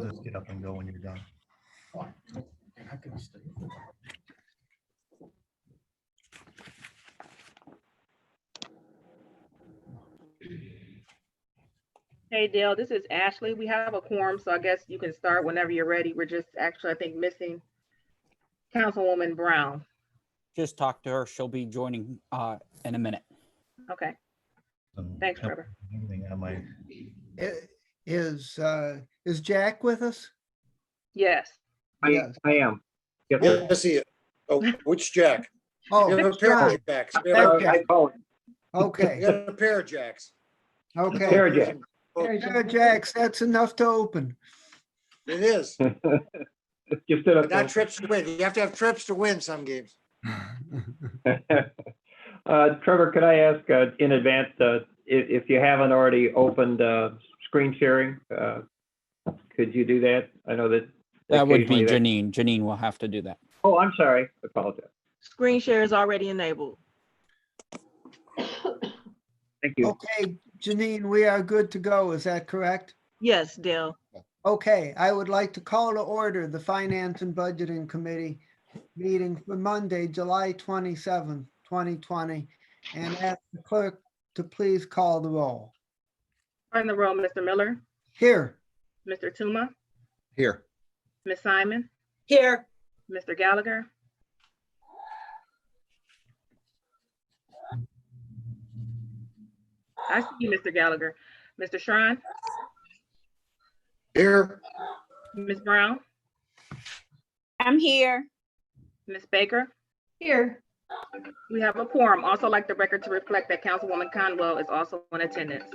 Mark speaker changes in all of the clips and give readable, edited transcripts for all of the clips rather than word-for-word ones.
Speaker 1: Just get up and go when you're done.
Speaker 2: Hey Dale, this is Ashley. We have a quorum, so I guess you can start whenever you're ready. We're just actually, I think, missing Councilwoman Brown.
Speaker 3: Just talk to her. She'll be joining in a minute.
Speaker 2: Okay,
Speaker 1: Some
Speaker 2: thanks,
Speaker 1: help
Speaker 2: Trevor.
Speaker 1: and everything on my,
Speaker 4: Is Jack with us?
Speaker 2: Yes.
Speaker 4: Yes.
Speaker 5: I am. Yes,
Speaker 6: Yeah,
Speaker 5: sir.
Speaker 6: I see it. Oh, which Jack? You
Speaker 4: Oh,
Speaker 6: have a pair
Speaker 4: John.
Speaker 6: of Jacks.
Speaker 4: Okay.
Speaker 5: I call it
Speaker 6: You
Speaker 4: Okay,
Speaker 6: got a pair of Jacks.
Speaker 4: okay.
Speaker 5: Parajack.
Speaker 4: Jacks, that's enough to open.
Speaker 6: It is,
Speaker 5: Just did
Speaker 6: but not trips to win. You have to have trips to win some games.
Speaker 5: Trevor, could I ask in advance, if you haven't already opened screen sharing, could you do that? I know that.
Speaker 3: That would be
Speaker 5: occasionally
Speaker 3: Janine. Janine will have to do that.
Speaker 5: Oh, I'm sorry. I apologize.
Speaker 7: Screen share is already enabled.
Speaker 5: Thank you.
Speaker 4: Okay, Janine, we are good to go. Is that correct?
Speaker 7: Yes, Dale.
Speaker 4: Okay, I would like to call to order the Finance and Budgeting Committee meeting for Monday, July 27th, 2020, and ask the clerk to please call the roll.
Speaker 2: On the roll, Mr. Miller,
Speaker 4: Here.
Speaker 2: Mr. Tuma,
Speaker 6: Here.
Speaker 2: Ms. Simon,
Speaker 7: Here.
Speaker 2: Mr. Gallagher, I see you, Mr. Gallagher, Mr. Shrine,
Speaker 6: Here,
Speaker 2: Ms. Brown,
Speaker 8: I'm here.
Speaker 2: Ms. Baker.
Speaker 8: Here.
Speaker 2: We have a quorum. Also like the record to reflect that Councilwoman Conwell is also in attendance.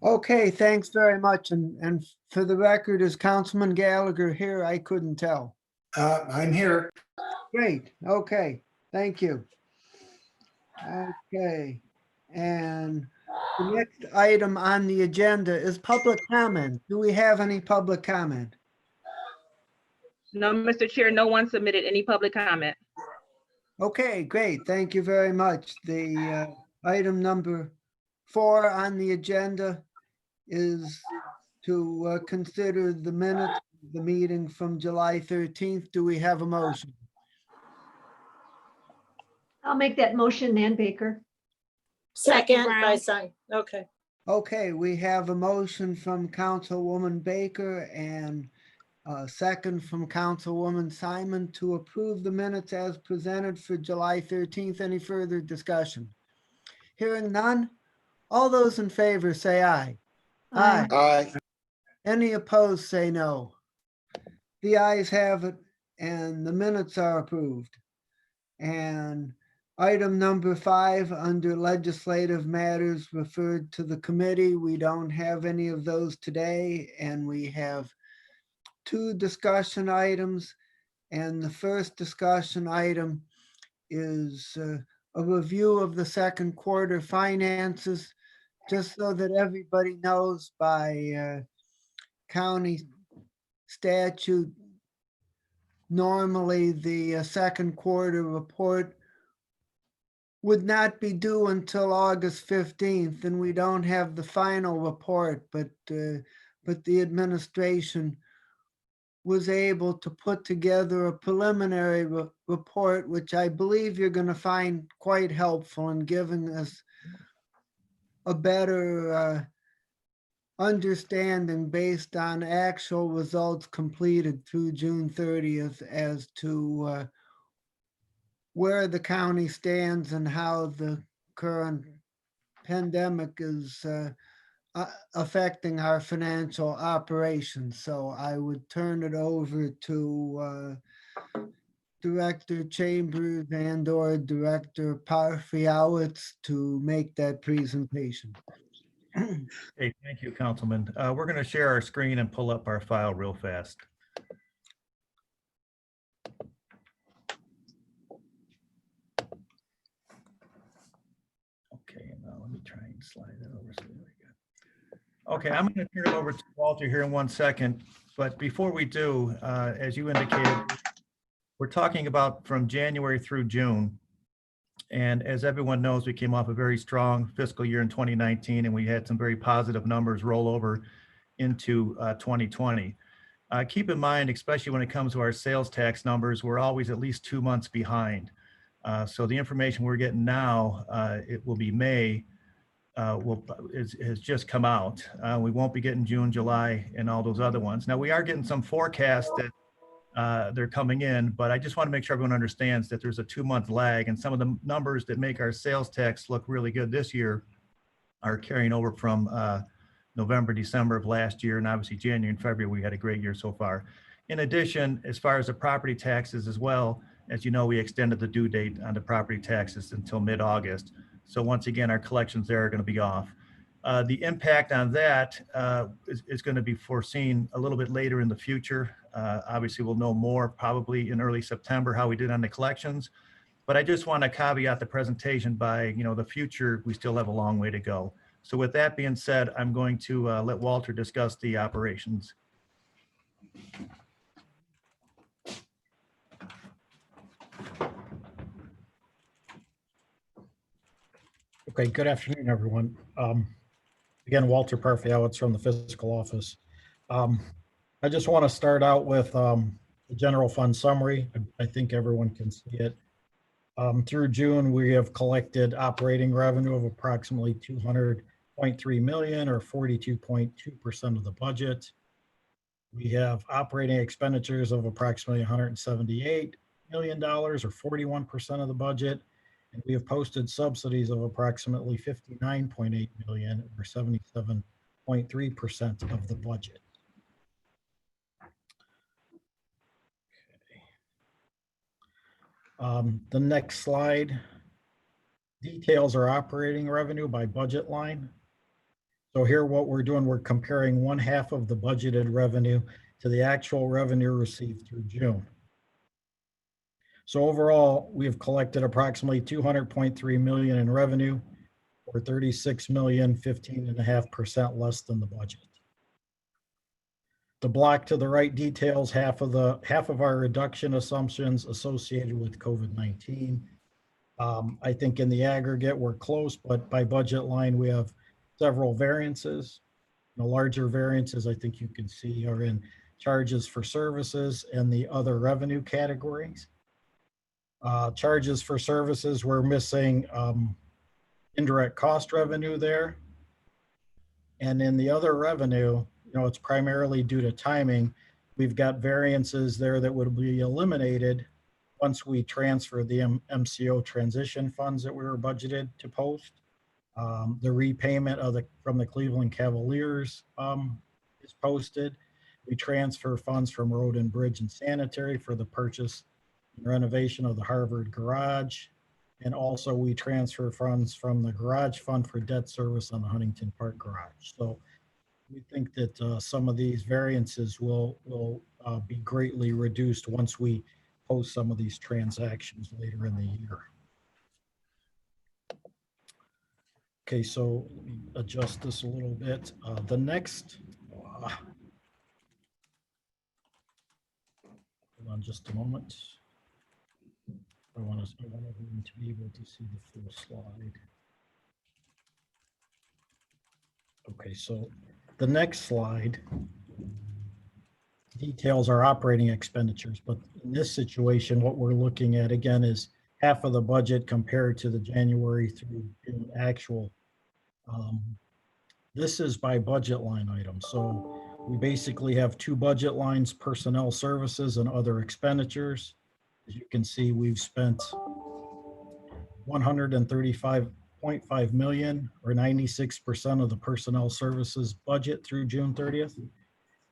Speaker 4: Okay, thanks very much. And for the record, is Councilman Gallagher here? I couldn't tell.
Speaker 6: I'm here.
Speaker 4: Great, okay, thank you. Okay, and the next item on the agenda is public comment. Do we have any public comment?
Speaker 2: No, Mr. Chair, no one submitted any public comment.
Speaker 4: Okay, great, thank you very much. The item number 4 on the agenda is to consider the minutes of the meeting from July 13th. Do we have a motion?
Speaker 8: I'll make that motion, Nan Baker.
Speaker 7: Second by
Speaker 8: Brown.
Speaker 7: sign. Okay.
Speaker 4: Okay, we have a motion from Councilwoman Baker and a second from Councilwoman Simon to approve the minutes as presented for July 13th. Any further discussion? Hearing none, all those in favor say aye. Aye.
Speaker 6: Aye.
Speaker 4: Any opposed say no. The ayes have it and the minutes are approved. And item number 5 under legislative matters referred to the committee. We don't have any of those today, and we have 2 discussion items. And the first discussion item is a review of the second quarter finances, just so that everybody knows by county statute. Normally, the second quarter report would not be due until August 15th, and we don't have the final report, but the administration was able to put together a preliminary report, which I believe you're going to find quite helpful in giving us a better understanding based on actual results completed through June 30th as to where the county stands and how the current pandemic is affecting our financial operations. So I would turn it over to Director Chambers and/or Director Parfiowitz to make that presentation.
Speaker 1: hey, thank you, Councilman. We're going to share our screen and pull up our file real fast. Okay, now let me try and slide it over. So there we go. Okay, I'm going to turn it over to Walter here in 1 second. But before we do, as you indicated, we're talking about from January through June. And as everyone knows, we came off a very strong fiscal year in 2019, and we had some very positive numbers roll over into 2020. Keep in mind, especially when it comes to our sales tax numbers, we're always at least 2 months behind. So the information we're getting now, it will be May, has just come out. We won't be getting June, July, and all those other ones. Now, we are getting some forecasts that they're coming in, but I just want to make sure everyone understands that there's a 2-month lag, and some of the numbers that make our sales tax look really good this year are carrying over from November, December of last year, and obviously January and February, we had a great year so far. In addition, as far as the property taxes as well, as you know, we extended the due date on the property taxes until mid-August. So once again, our collections there are going to be off. The impact on that is going to be foreseen a little bit later in the future. Obviously, we'll know more probably in early September how we did on the collections. But I just want to caveat the presentation by, the future, we still have a long way to go. So with that being said, I'm going to let Walter discuss the operations.
Speaker 9: Okay, good afternoon, everyone. Again, Walter Parfiowitz from the fiscal office. I just want to start out with the general fund summary. I think everyone can see it. Through June, we have collected operating revenue of approximately $200.3 million or 42.2% of the budget. We have operating expenditures of approximately $178 million or 41% of the budget. And we have posted subsidies of approximately $59.8 million or 77.3% of the budget. The next slide details our operating revenue by budget line. So here what we're doing, we're comparing 1/2 of the budgeted revenue to the actual revenue received through June. So overall, we have collected approximately $200.3 million in revenue, or $36 million, 15.5% less than the budget. The block to the right details half of our reduction assumptions associated with COVID-19. I think in the aggregate, we're close, but by budget line, we have several variances. The larger variances, I think you can see, are in charges for services and the other revenue categories. Charges for services, we're missing indirect cost revenue there. And in the other revenue, it's primarily due to timing. We've got variances there that would be eliminated once we transfer the MCO transition funds that we were budgeted to post. The repayment from the Cleveland Cavaliers is posted. We transfer funds from Road and Bridge and Sanitary for the purchase and renovation of the Harvard garage. And also we transfer funds from the garage fund for debt service on the Huntington Park garage. So we think that some of these variances will be greatly reduced once we post some of these transactions later in the year. Okay, so let me adjust this a little bit. The next, hold on just a moment. I want everyone to be able to see the full slide. Okay, so the next slide details our operating expenditures, but in this situation, what we're looking at again is half of the budget compared to the January through June actual. This is by budget line item. So we basically have two budget lines, personnel services and other expenditures. As you can see, we've spent $135.5 million or 96% of the personnel services budget through June 30th.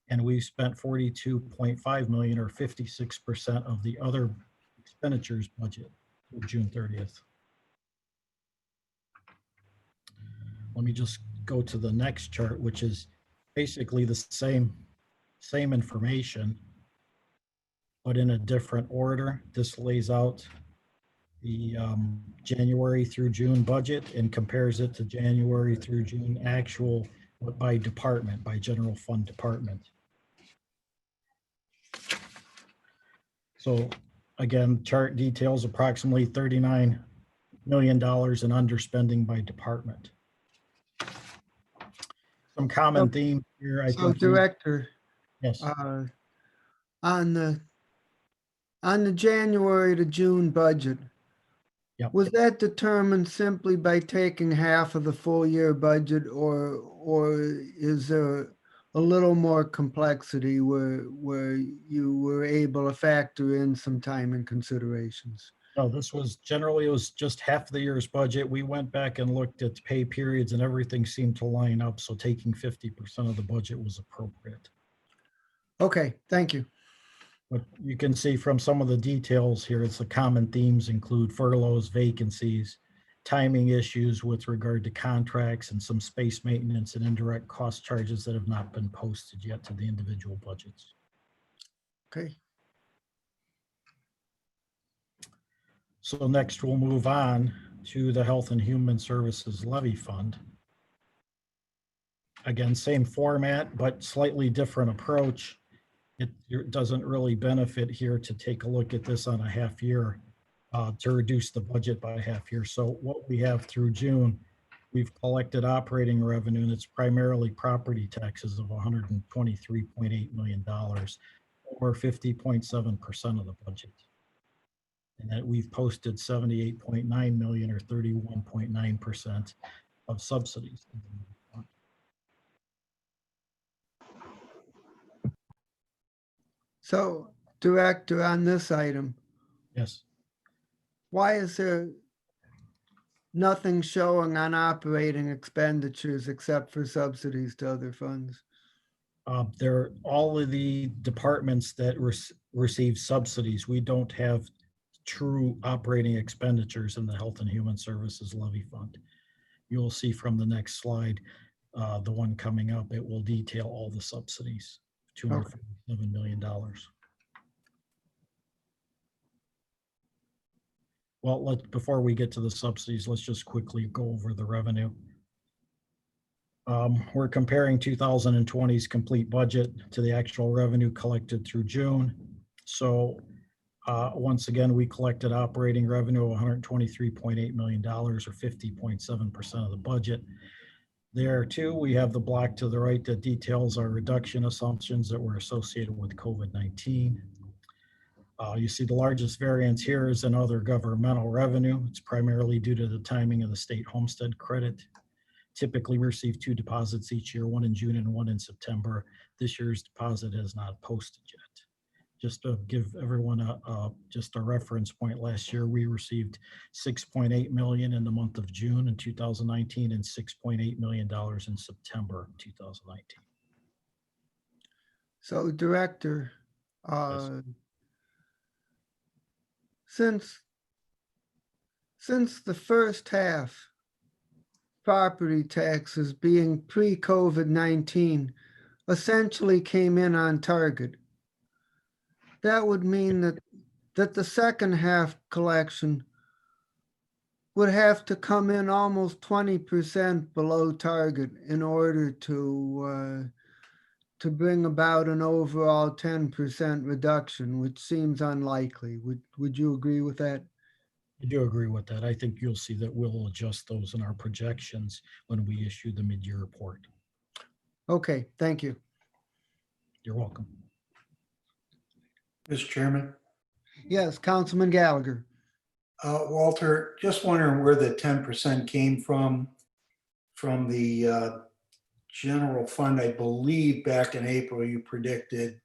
Speaker 9: And we've spent $42.5 million or 56% of the other expenditures budget through June 30th. Let me just go to the next chart, which is basically the same information, but in a different order. This lays out the January through June budget and compares it to January through June actual by department, by general fund department. So again, chart details approximately $39 million in underspending by department. Some common themes here, I
Speaker 4: So
Speaker 9: think.
Speaker 4: Director,
Speaker 9: Yes,
Speaker 4: on the January to June budget,
Speaker 9: Yep.
Speaker 4: was that determined simply by taking half of the full year budget, or is there a little more complexity where you were able to factor in some time and considerations?
Speaker 9: no, this was generally, it was just half the year's budget. We went back and looked at pay periods and everything seemed to line up. So taking 50% of the budget was appropriate.
Speaker 4: Okay, thank you.
Speaker 9: But you can see from some of the details here, it's the common themes include furloughs, vacancies, timing issues with regard to contracts, and some space maintenance and indirect cost charges that have not been posted yet to the individual budgets.
Speaker 4: Okay,
Speaker 9: So next we'll move on to the Health and Human Services Levy Fund. Again, same format, but slightly different approach. It doesn't really benefit here to take a look at this on a half year to reduce the budget by a half year. So what we have through June, we've collected operating revenue, and it's primarily property taxes of $123.8 million, or 50.7% of the budget. And that we've posted 78.9 million, or 31.9% of subsidies.
Speaker 4: so Director, on this item,
Speaker 9: Yes.
Speaker 4: why is there nothing showing on operating expenditures except for subsidies to other funds?
Speaker 9: They're all of the departments that receive subsidies. We don't have true operating expenditures in the Health and Human Services Levy Fund. You'll see from the next slide, the one coming up, it will detail all the subsidies, $247 million. Well, before we get to the subsidies, let's just quickly go over the revenue. We're comparing 2020's complete budget to the actual revenue collected through June. So once again, we collected operating revenue of $123.8 million, or 50.7% of the budget. There too, we have the block to the right that details our reduction assumptions that were associated with COVID-19. You see the largest variance here is in other governmental revenue. It's primarily due to the timing of the state homestead credit. Typically, we receive 2 deposits each year, one in June and one in September. This year's deposit is not posted yet. Just to give everyone just a reference point, last year we received $6.8 million in the month of June in 2019 and $6.8 million in September 2019.
Speaker 4: So Director,
Speaker 9: Yes.
Speaker 4: Since the first half, property taxes being pre-COVID-19 essentially came in on target, that would mean that the second half collection would have to come in almost 20% below target in order to bring about an overall 10% reduction, which seems unlikely. Would you agree with that?
Speaker 9: I do agree with that. I think you'll see that we'll adjust those in our projections when we issue the mid-year report.
Speaker 4: Okay, thank you.
Speaker 9: You're welcome.
Speaker 6: Mr. Chairman,
Speaker 4: Yes, Councilman Gallagher.
Speaker 6: Walter, just wondering where the 10% came from the general fund. I believe back in April, you predicted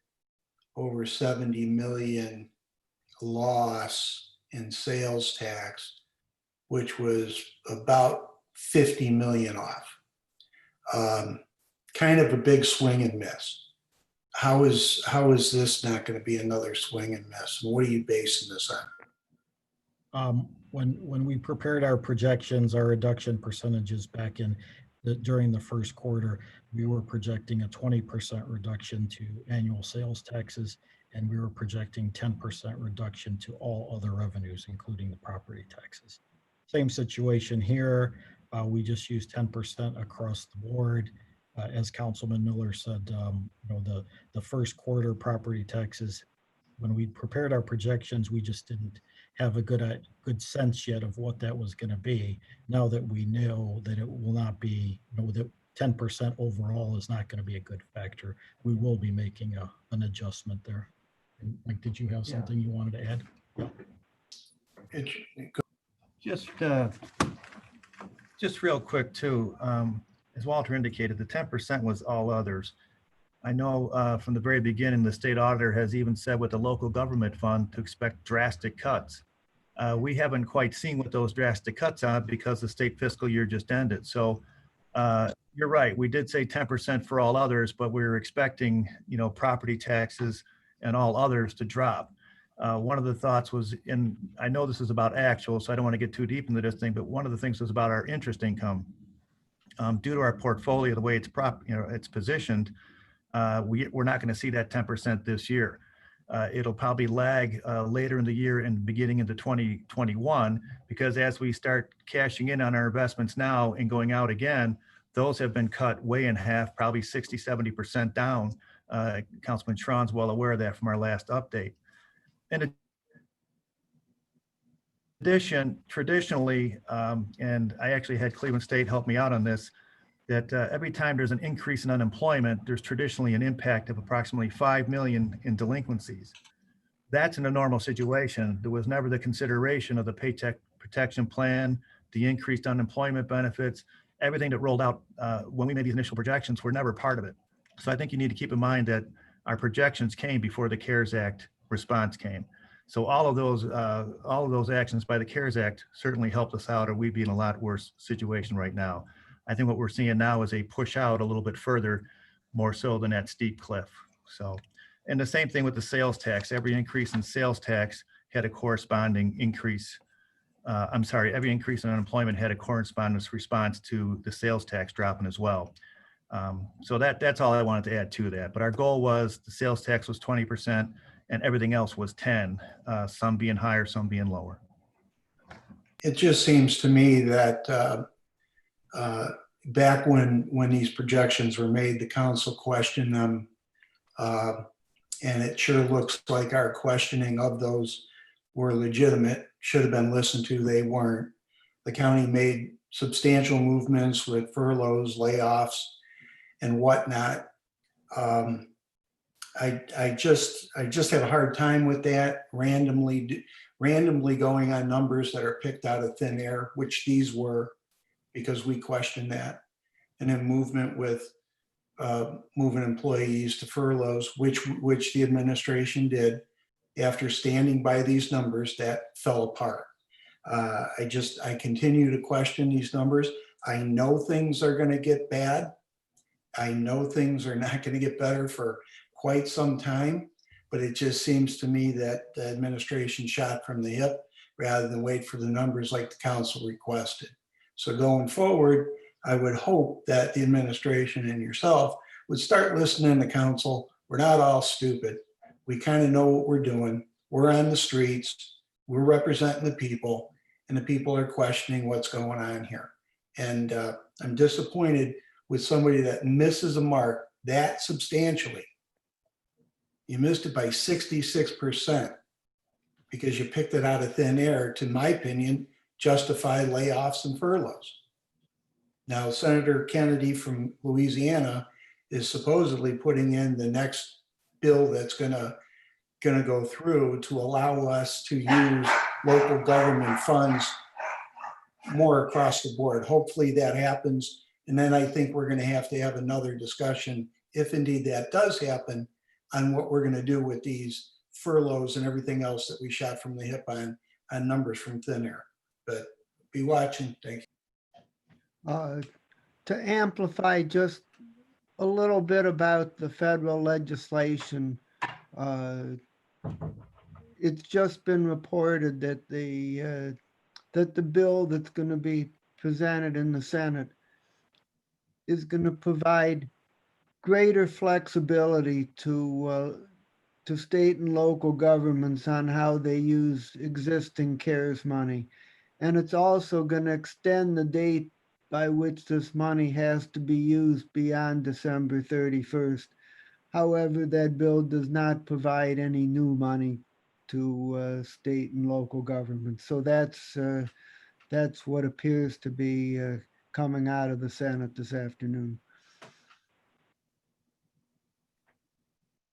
Speaker 6: over 70 million loss in sales tax, which was about 50 million off. Kind of a big swing and miss. How is this not going to be another swing and miss? What are you basing this on?
Speaker 9: When we prepared our projections, our reduction percentages back during the first quarter, we were projecting a 20% reduction to annual sales taxes, and we were projecting 10% reduction to all other revenues, including the property taxes. Same situation here. We just used 10% across the board. As Councilman Miller said, the first quarter property taxes, when we prepared our projections, we just didn't have a good sense yet of what that was going to be. Now that we know that it will not be, that 10% overall is not going to be a good factor, we will be making an adjustment there. And Mike, did you have
Speaker 6: Yeah.
Speaker 9: something you wanted to add?
Speaker 6: It-
Speaker 1: Just real quick too, as Walter indicated, the 10% was all others. I know from the very beginning, the state auditor has even said with the local government fund to expect drastic cuts. We haven't quite seen what those drastic cuts are because the state fiscal year just ended. So you're right, we did say 10% for all others, but we were expecting, property taxes and all others to drop. One of the thoughts was, and I know this is about actual, so I don't want to get too deep into this thing, but one of the things was about our interest income. Due to our portfolio, the way it's it's positioned, we're not going to see that 10% this year. It'll probably lag later in the year and beginning into 2021, because as we start cashing in on our investments now and going out again, those have been cut way in half, probably 60, 70% down. Councilman Schron's well aware of that from our last update. In addition, traditionally, and I actually had Cleveland State help me out on this, that every time there's an increase in unemployment, there's traditionally an impact of approximately 5 million in delinquencies. That's in a normal situation. There was never the consideration of the Paycheck Protection Plan, the increased unemployment benefits, everything that rolled out when we made these initial projections were never part of it. So I think you need to keep in mind that our projections came before the CARES Act response came. So all of those actions by the CARES Act certainly helped us out, or we'd be in a lot worse situation right now. I think what we're seeing now is a push out a little bit further, more so than that steep cliff. So, and the same thing with the sales tax. Every increase in sales tax had a corresponding increase. Every increase in unemployment had a corresponding response to the sales tax dropping as well. So that's all I wanted to add to that. But our goal was the sales tax was 20% and everything else was 10, some being higher, some being lower.
Speaker 6: It just seems to me that back when these projections were made, the council questioned them. And it sure looks like our questioning of those were legitimate, should have been listened to, they weren't. The county made substantial movements with furloughs, layoffs, and whatnot. I just have a hard time with that, randomly going on numbers that are picked out of thin air, which these were, because we questioned that. And then movement with moving employees to furloughs, which the administration did after standing by these numbers that fell apart. I continue to question these numbers. I know things are going to get bad. I know things are not going to get better for quite some time, but it just seems to me that the administration shot from the hip rather than wait for the numbers like the council requested. So going forward, I would hope that the administration and yourself would start listening to council. We're not all stupid. We kind of know what we're doing. We're on the streets. We're representing the people, and the people are questioning what's going on here. And I'm disappointed with somebody that misses a mark that substantially. You missed it by 66% because you picked it out of thin air, to my opinion, justify layoffs and furloughs. Now, Senator Kennedy from Louisiana is supposedly putting in the next bill that's gonna go through to allow us to use local government funds more across the board. Hopefully that happens. And then I think we're gonna have another discussion, if indeed that does happen, on what we're gonna do with these furloughs and everything else that we shot from the hip on numbers from thin air. But be watching. Thank you.
Speaker 4: To amplify just a little bit about the federal legislation, it's just been reported that the bill that's going to be presented in the Senate is going to provide greater flexibility to state and local governments on how they use existing CARES money. And it's also going to extend the date by which this money has to be used beyond December 31st. However, that bill does not provide any new money to state and local government. So that's what appears to be coming out of the Senate this afternoon.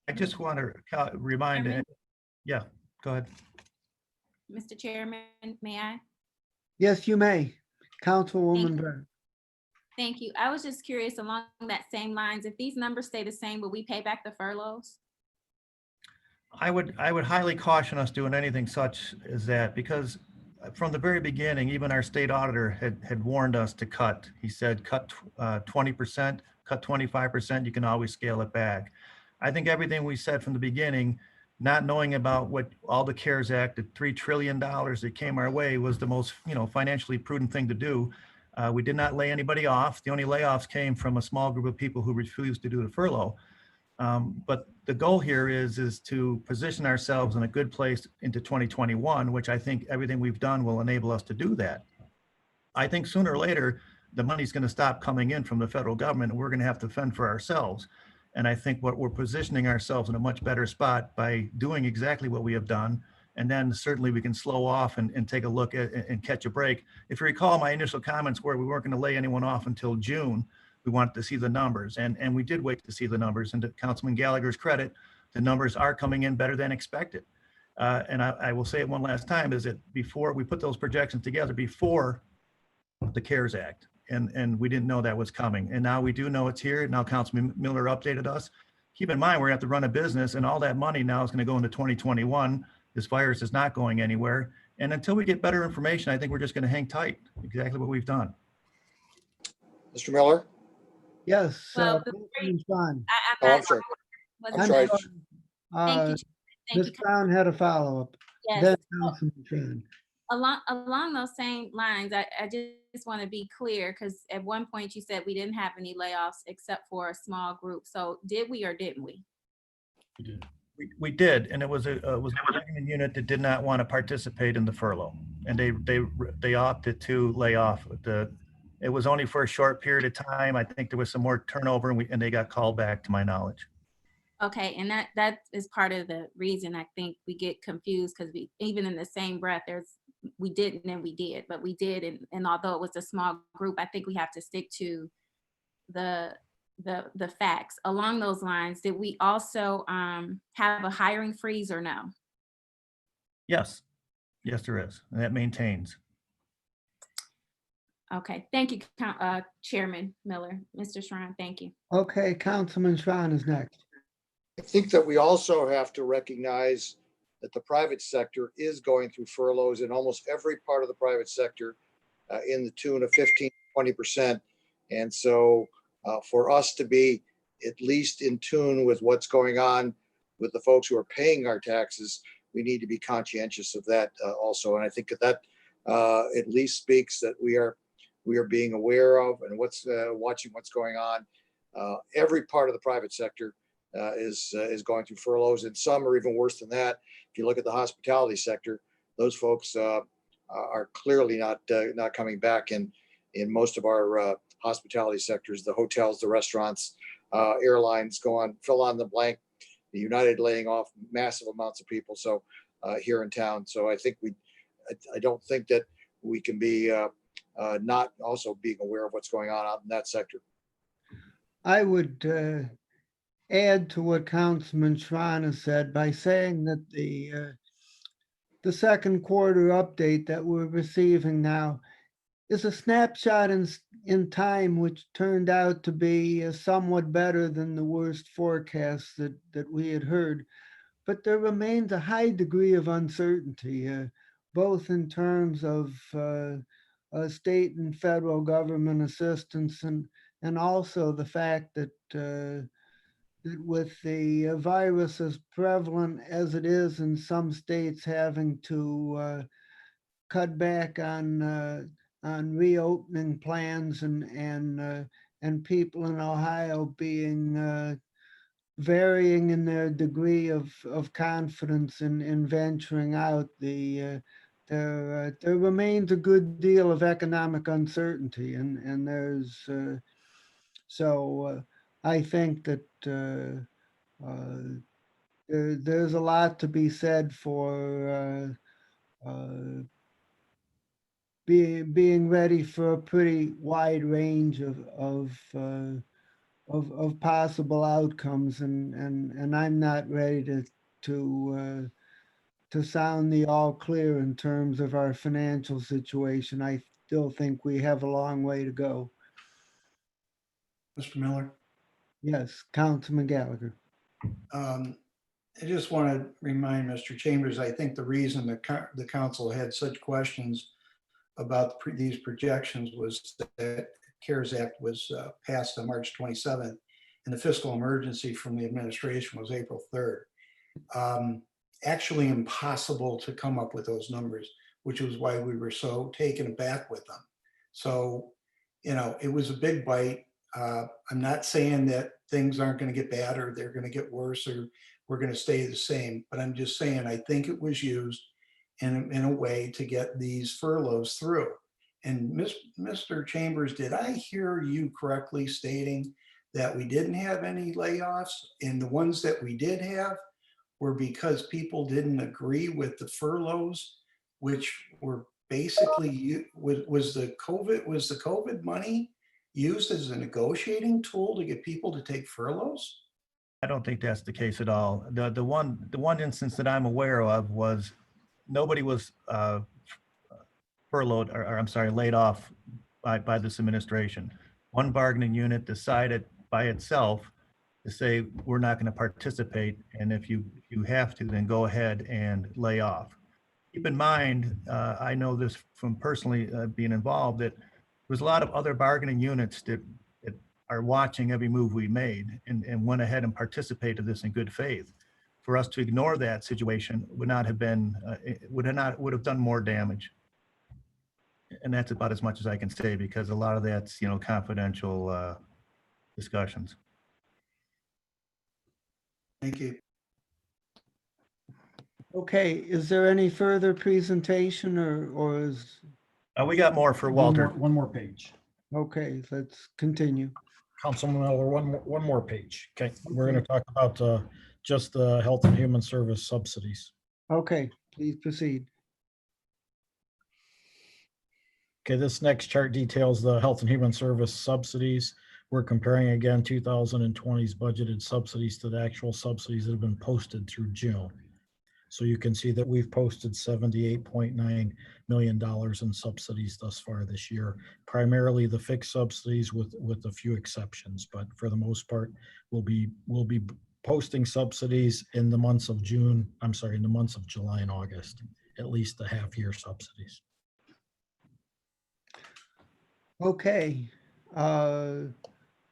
Speaker 1: I just want to remind,
Speaker 10: Chairman?
Speaker 1: yeah, go ahead.
Speaker 10: Mr. Chairman, may I?
Speaker 4: Yes, you may. Councilwoman Burr.
Speaker 10: Thank you. I was just curious along that same lines, if these numbers stay the same, will we pay back the furloughs?
Speaker 1: I would highly caution us doing anything such as that, because from the very beginning, even our state auditor had warned us to cut. He said, cut 20%, cut 25%, you can always scale it back. I think everything we said from the beginning, not knowing about what all the CARES Act, the $3 trillion that came our way, was the most, financially prudent thing to do. We did not lay anybody off. The only layoffs came from a small group of people who refused to do the furlough. But the goal here is to position ourselves in a good place into 2021, which I think everything we've done will enable us to do that. I think sooner or later, the money's going to stop coming in from the federal government, and we're going to have to fend for ourselves. And I think what we're positioning ourselves in a much better spot by doing exactly what we have done. And then certainly we can slow off and take a look at and catch a break. If you recall, my initial comments were we weren't going to lay anyone off until June. We wanted to see the numbers, and we did wait to see the numbers. And to Councilman Gallagher's credit, the numbers are coming in better than expected. And I will say it one last time, is that before we put those projections together, before the CARES Act, and we didn't know that was coming. And now we do know it's here. Now Councilman Miller updated us. Keep in mind, we're going to have to run a business, and all that money now is going to go into 2021. This virus is not going anywhere. And until we get better information, I think we're just going to hang tight, exactly what we've done.
Speaker 11: Mr. Miller?
Speaker 4: Yes.
Speaker 10: Well,
Speaker 4: Councilman Swan.
Speaker 11: Oh, I'm sorry.
Speaker 10: wasn't
Speaker 11: I'm
Speaker 10: sure.
Speaker 11: sorry.
Speaker 10: Thank you. Thank
Speaker 4: Ms.
Speaker 10: you.
Speaker 4: Brown had a follow-up.
Speaker 10: Yes.
Speaker 4: Then Councilman Tran.
Speaker 10: Along those same lines, I just want to be clear, because at one point you said we didn't have any layoffs except for a small group. So did we or didn't we?
Speaker 1: We did, and it was a bargaining unit that did not want to participate in the furlough, and they opted to lay off. It was only for a short period of time. I think there was some more turnover, and they got called back, to my knowledge.
Speaker 10: Okay, and that is part of the reason I think we get confused, because we, even in the same breath, we didn't and we did, but we did, and although it was a small group, I think we have to stick to the facts. Along those lines, did we also have a hiring freeze or no?
Speaker 1: Yes, there is, and that maintains.
Speaker 10: Okay, thank you, Chairman Miller. Mr. Shrine, thank you.
Speaker 4: Okay, Councilman Tran is next.
Speaker 11: I think that we also have to recognize that the private sector is going through furloughs in almost every part of the private sector in the tune of 15, 20%. And so for us to be at least in tune with what's going on with the folks who are paying our taxes, we need to be conscientious of that also. And I think that at least speaks that we are being aware of and watching what's going on. Every part of the private sector is going through furloughs, and some are even worse than that. If you look at the hospitality sector, those folks are clearly not coming back in most of our hospitality sectors, the hotels, the restaurants, airlines, go on, fill on the blank. The United laying off massive amounts of people. So here in town. So I think I don't think that we can be not also being aware of what's going on out in that sector.
Speaker 4: I would add to what Councilman Schwan has said by saying that the second quarter update that we're receiving now is a snapshot in time, which turned out to be somewhat better than the worst forecasts that we had heard. But there remains a high degree of uncertainty, both in terms of state and federal government assistance, and also the fact that that with the virus as prevalent as it is in some states, having to cut back on reopening plans, and people in Ohio being varying in their degree of confidence in venturing out, there remains a good deal of economic uncertainty, and there's so I think that there's a lot to be said for being ready for a pretty wide range of possible outcomes, and I'm not ready to sound the all clear in terms of our financial situation. I still think we have a long way to go.
Speaker 6: Mr. Miller?
Speaker 4: Yes, Councilman Gallagher.
Speaker 6: I just want to remind Mr. Chambers, I think the reason the council had such questions about these projections was that CARES Act was passed on March 27th, and the fiscal emergency from the administration was April 3rd. Actually impossible to come up with those numbers, which was why we were so taken aback with them. So, it was a big bite. I'm not saying that things aren't going to get bad or they're going to get worse or we're going to stay the same, but I'm just saying I think it was used in a way to get these furloughs through. And Mr. Chambers, did I hear you correctly stating that we didn't have any layoffs, and the ones that we did have were because people didn't agree with the furloughs, which were basically, was the COVID money used as a negotiating tool to get people to take furloughs?
Speaker 1: I don't think that's the case at all. The one instance that I'm aware of was nobody was furloughed, or I'm sorry, laid off by this administration. One bargaining unit decided by itself to say, we're not going to participate, and if you have to, then go ahead and lay off. Keep in mind, I know this from personally being involved, that there's a lot of other bargaining units that are watching every move we made and went ahead and participated in this in good faith. For us to ignore that situation would not have been, would have done more damage. And that's about as much as I can say, because a lot of that's, confidential discussions.
Speaker 6: Thank you.
Speaker 4: Okay, is there any further presentation or is,
Speaker 1: We got more for Walter.
Speaker 9: One more page.
Speaker 4: okay, let's continue.
Speaker 9: Councilman Miller, one more page. Okay, we're going to talk about just the Health and Human Service subsidies.
Speaker 4: Okay, please proceed.
Speaker 9: Okay, this next chart details the Health and Human Service subsidies. We're comparing again 2020's budgeted subsidies to the actual subsidies that have been posted through June. So you can see that we've posted $78.9 million in subsidies thus far this year, primarily the fixed subsidies with a few exceptions, but for the most part, we'll be posting subsidies in the months of in the months of July and August, at least the half-year subsidies.
Speaker 4: Okay, I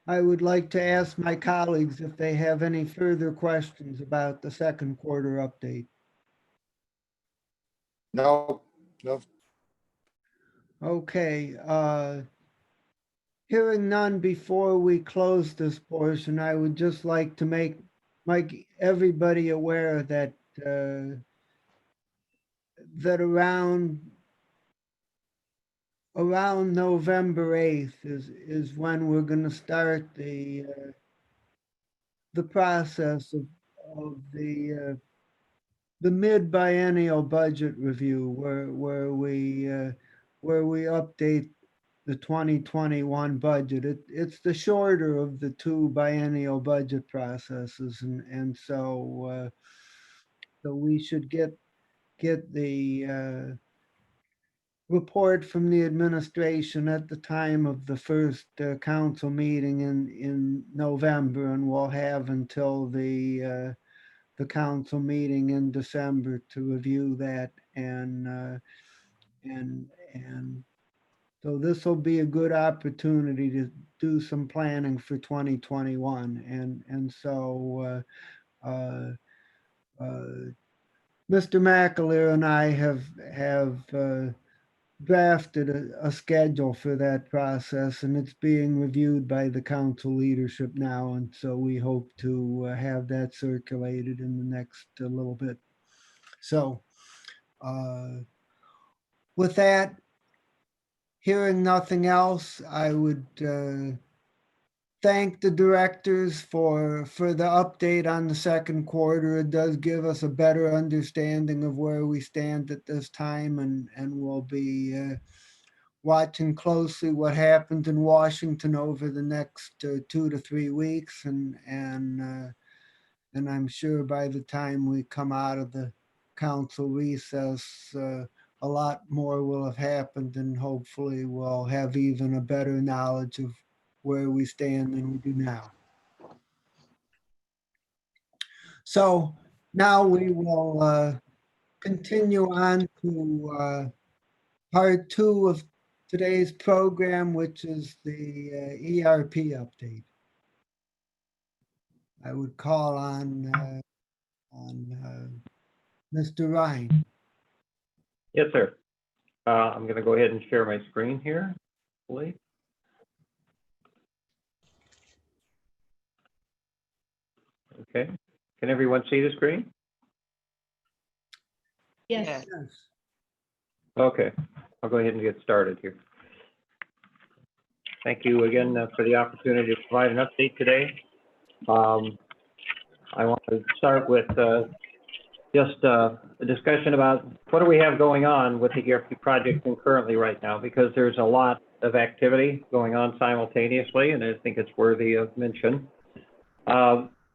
Speaker 4: would like to ask my colleagues if they have any further questions about the second quarter update.
Speaker 11: No.
Speaker 4: Okay, hearing none, before we close this portion, I would just like to make everybody aware that that around November 8th is when we're going to start the process of the mid-biennial budget review, where we update the 2021 budget. It's the shorter of the two biennial budget processes, and so we should get the report from the administration at the time of the first council meeting in November, and we'll have until the council meeting in December to review that, and so this will be a good opportunity to do some planning for 2021, and so Mr. McAleer and I have drafted a schedule for that process, and it's being reviewed by the council leadership now, and so we hope to have that circulated in the next little bit. So with that, hearing nothing else, I would thank the directors for the update on the second quarter. It does give us a better understanding of where we stand at this time, and we'll be watching closely what happens in Washington over the next 2 to 3 weeks, and I'm sure by the time we come out of the council recess, a lot more will have happened, and hopefully we'll have even a better knowledge of where we stand than we do now. So now we will continue on to part 2 of today's program, which is the ERP update. I would call on Mr. Ryan.
Speaker 5: Yes, sir. I'm going to go ahead and share my screen here, hopefully. Okay. Can everyone see the screen?
Speaker 8: Yes.
Speaker 4: Yes.
Speaker 5: Okay. I'll go ahead and get started here. Thank you again for the opportunity to provide an update today. I want to start with just a discussion about what do we have going on with the ERP project currently right now, because there's a lot of activity going on simultaneously, and I think it's worthy of mention.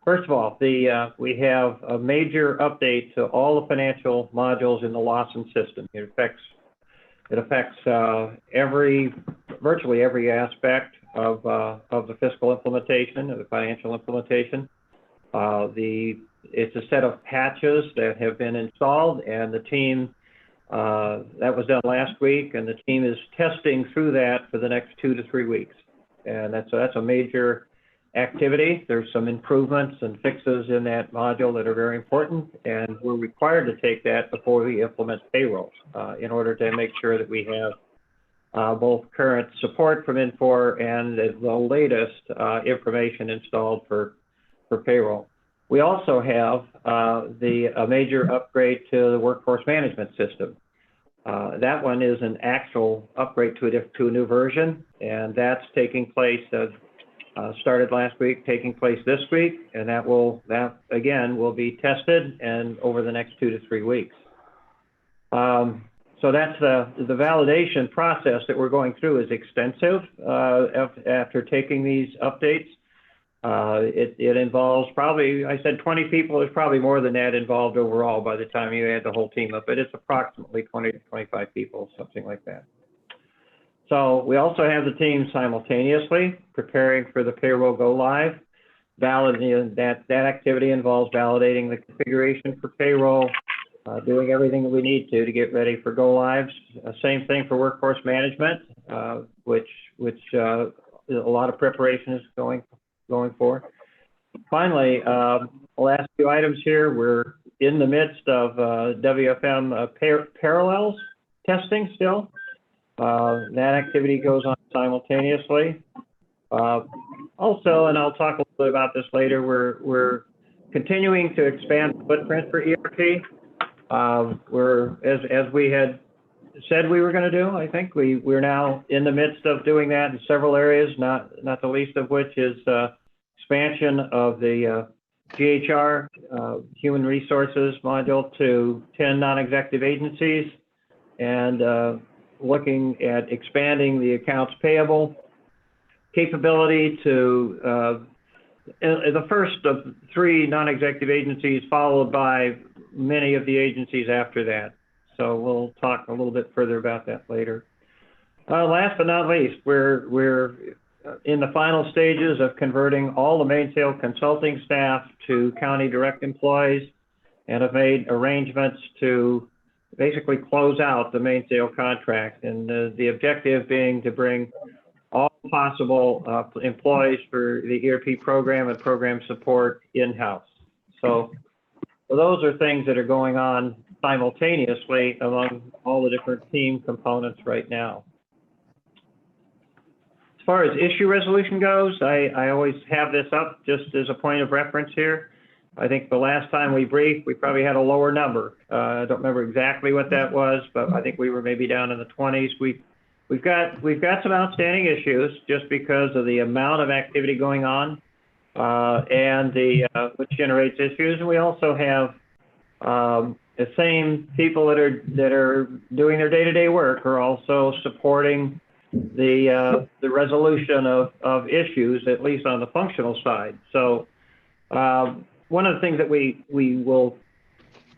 Speaker 5: First of all, we have a major update to all the financial modules in the Lawson system. It affects virtually every aspect of the fiscal implementation, of the financial implementation. It's a set of patches that have been installed, and the team, that was done last week, and the team is testing through that for the next 2 to 3 weeks. And that's a major activity. There's some improvements and fixes in that module that are very important, and we're required to take that before we implement payroll in order to make sure that we have both current support from Infor and the latest information installed for payroll. We also have a major upgrade to the workforce management system. That one is an actual upgrade to a new version, and that's taking place, started last week, taking place this week, and that again will be tested and over the next 2 to 3 weeks. So that's the validation process that we're going through is extensive after taking these updates. It involves probably, I said 20 people, there's probably more than that involved overall by the time you add the whole team up, but it's approximately 20 to 25 people, something like that. So we also have the team simultaneously preparing for the payroll go live. That activity involves validating the configuration for payroll, doing everything that we need to get ready for go lives. Same thing for workforce management, which a lot of preparation is going for. Finally, the last few items here, we're in the midst of WFM parallels testing still. That activity goes on simultaneously. Also, and I'll talk a little bit about this later, we're continuing to expand the footprint for ERP. As we had said we were going to do, I think we're now in the midst of doing that in several areas, not the least of which is expansion of the GHR, Human Resources module to 10 non-executive agencies, and looking at expanding the accounts payable capability to the first of 3 non-executive agencies, followed by many of the agencies after that. So we'll talk a little bit further about that later. Last but not least, we're in the final stages of converting all the Mainsail consulting staff to county direct employees, and have made arrangements to basically close out the Mainsail contract, and the objective being to bring all possible employees for the ERP program and program support in-house. So those are things that are going on simultaneously among all the different team components right now. As far as issue resolution goes, I always have this up just as a point of reference here. I think the last time we briefed, we probably had a lower number. I don't remember exactly what that was, but I think we were maybe down in the 20s. we've got some outstanding issues just because of the amount of activity going on, and which generates issues. And we also have the same people that are doing their day-to-day work are also supporting the resolution of issues, at least on the functional side. So one of the things that we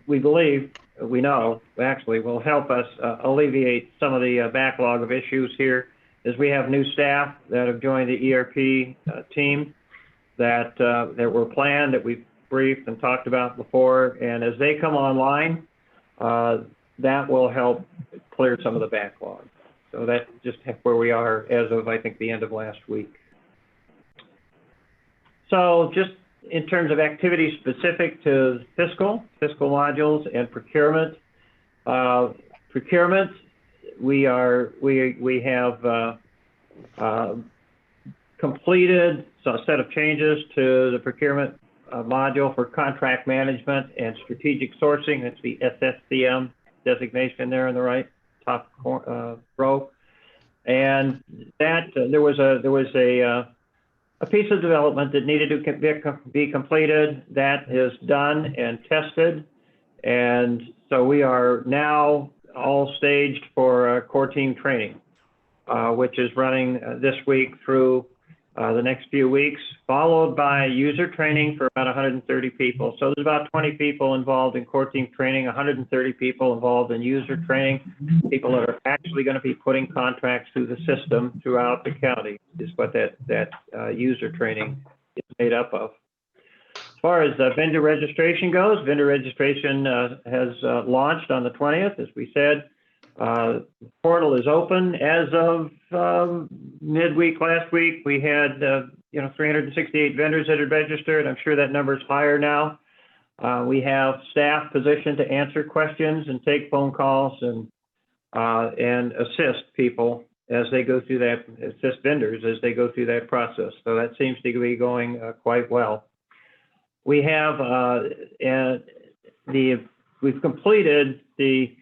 Speaker 5: believe, we know actually will help us alleviate some of the backlog of issues here is we have new staff that have joined the ERP team that were planned, that we've briefed and talked about before. And as they come online, that will help clear some of the backlog. So that's just where we are as of, I think, the end of last week. So just in terms of activities specific to fiscal modules and procurement, we have completed a set of changes to the procurement module for contract management and strategic sourcing. That's the SSCM designation there on the right top row. And that there was a piece of development that needed to be completed. That is done and tested, and so we are now all staged for core team training, which is running this week through the next few weeks, followed by user training for about 130 people. So there's about 20 people involved in core team training, 130 people involved in user training, people that are actually going to be putting contracts through the system throughout the county is what that user training is made up of. As far as vendor registration goes, vendor registration has launched on the 20th, as we said. The portal is open. As of midweek last week, we had 368 vendors that had registered. I'm sure that number is higher now. We have staff positioned to answer questions and take phone calls and assist people as they go through that, assist vendors as they go through that process. So that seems to be going quite well. We have we've completed the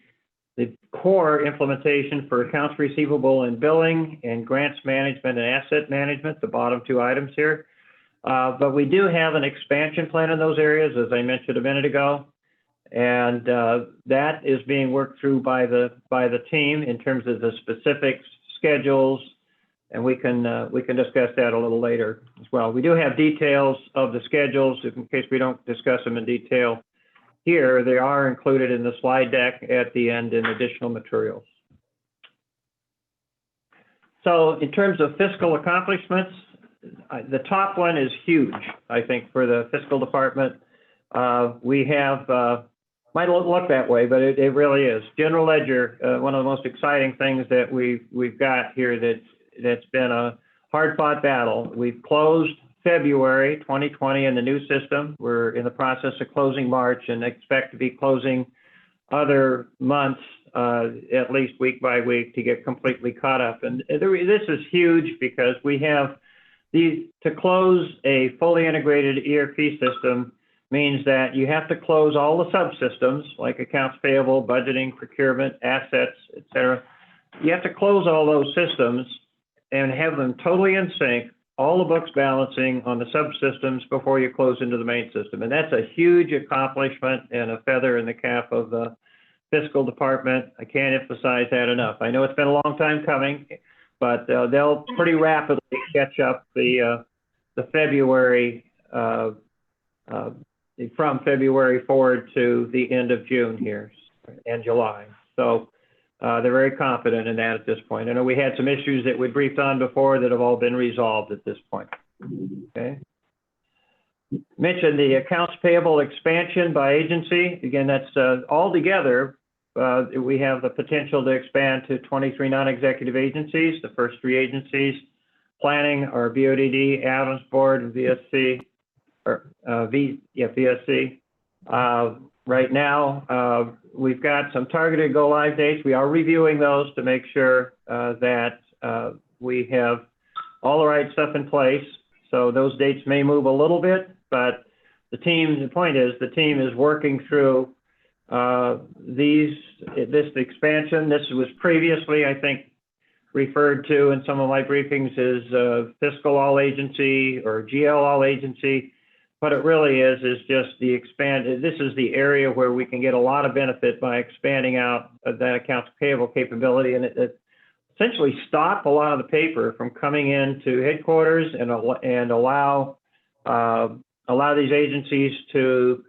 Speaker 5: core implementation for accounts receivable and billing and grants management and asset management, the bottom two items here. But we do have an expansion plan in those areas, as I mentioned a minute ago. And that is being worked through by the team in terms of the specific schedules. And we can discuss that a little later as well. We do have details of the schedules in case we don't discuss them in detail here. They are included in the slide deck at the end in additional materials. So in terms of fiscal accomplishments, the top one is huge, I think, for the fiscal department. We have, might look that way, but it really is. General ledger, one of the most exciting things that we've got here that's been a hard-fought battle. We've closed February 2020 in the new system. We're in the process of closing March and expect to be closing other months, at least week by week, to get completely caught up. And this is huge because we have to close a fully integrated ERP system means that you have to close all the subsystems like accounts payable, budgeting, procurement, assets, et cetera. You have to close all those systems and have them totally in sync, all the books balancing on the subsystems before you close into the main system. And that's a huge accomplishment and a feather in the cap of the fiscal department. I can't emphasize that enough. I know it's been a long time coming, but they'll pretty rapidly catch up the February, from February forward to the end of June here and July. So they're very confident in that at this point. I know we had some issues that we briefed on before that have all been resolved at this point. Okay. Mentioned the accounts payable expansion by agency. Again, that's all together. We have the potential to expand to 23 non-executive agencies. The first three agencies, planning, are BODD, Adams Board, and VSC, or VSC. Right now, we've got some targeted go live dates. We are reviewing those to make sure that we have all the right stuff in place. So those dates may move a little bit, but the point is the team is working through this expansion. This was previously, I think, referred to in some of my briefings as fiscal all agency or GL all agency. What it really is just this is the area where we can get a lot of benefit by expanding out that accounts payable capability, and it essentially stop a lot of the paper from coming into headquarters and allow these agencies to